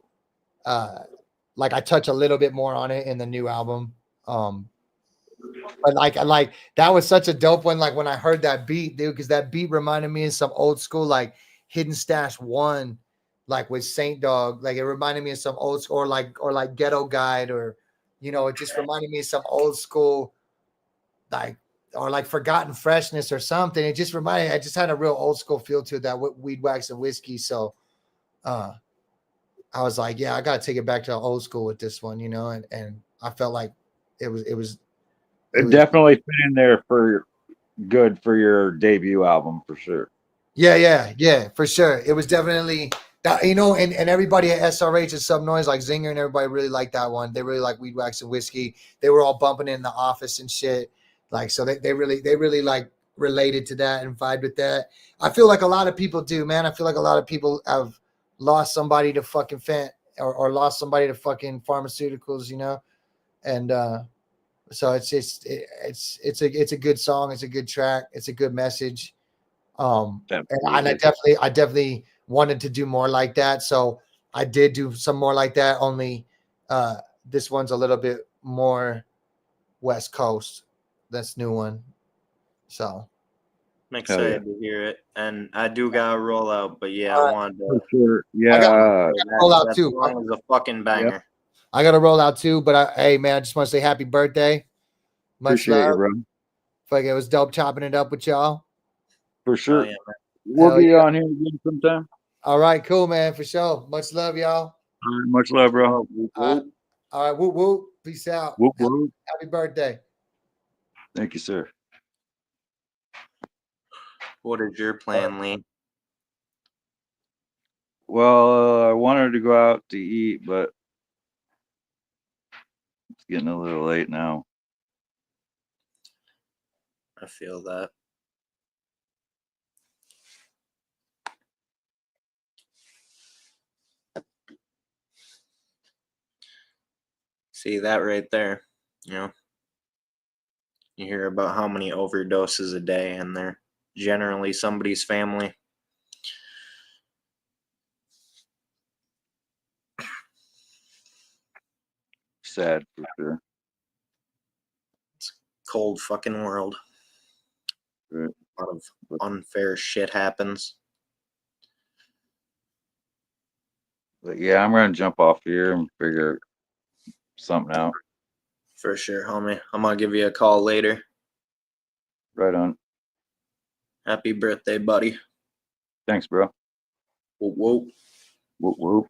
like I touch a little bit more on it in the new album, but like that was such a dope one. Like when I heard that beat, dude, because that beat reminded me of some old school like Hidden Stash 1, like with Saint Dog. Like it reminded me of some old school, or like Ghetto Guide, or you know, it just reminded me of some old school, like, or like Forgotten Freshness or something. It just reminded, I just had a real old school feel to it, that Weed, Wax, and Whiskey. So I was like, yeah, I gotta take it back to the old school with this one, you know, and I felt like it was Definitely fit in there for good for your debut album for sure. Yeah, for sure. It was definitely that, you know, and everybody at SRH and Sub Noise, like Zinger and everybody really liked that one. They really like Weed, Wax, and Whiskey. They were all bumping it in the office and shit. Like, so they really like related to that and vibed with that. I feel like a lot of people do, man. I feel like a lot of people have lost somebody to fucking fent, or lost somebody to fucking pharmaceuticals, you know? And so it's just it's a good song, it's a good track, it's a good message. And I definitely wanted to do more like that. So I did do some more like that, only this one's a little bit more West Coast, this new one. So I'm excited to hear it. And I do got a rollout, but yeah, All I right. wanted to. For sure. I got Yeah. roll out That too. song is a fucking banger. I got to roll out too, but hey man, I just want to say happy birthday. Much Appreciate you, love. bro. Like, it was dope chopping it up with y'all. For Oh, sure. yeah, man. We'll Hell be yeah. on here again sometime. All right, cool, man, for sure. Much love, y'all. All right, much love, bro. All right, whoop whoop. Peace out. Whoop, whoop. Happy birthday. Thank you, sir. What is your plan, Lee? Well, I wanted to go out to eat, but it's getting a little late now. I feel that. See that right there, you know? You hear about how many overdoses a day, and they're generally somebody's family. Sad for sure. Cold fucking world. Right. A lot of unfair shit happens. But yeah, I'm gonna jump off here and figure something out. For sure, homie. I'm gonna give you a call later. Right on. Happy birthday, buddy. Thanks, bro. Whoop whoop. Whoop whoop.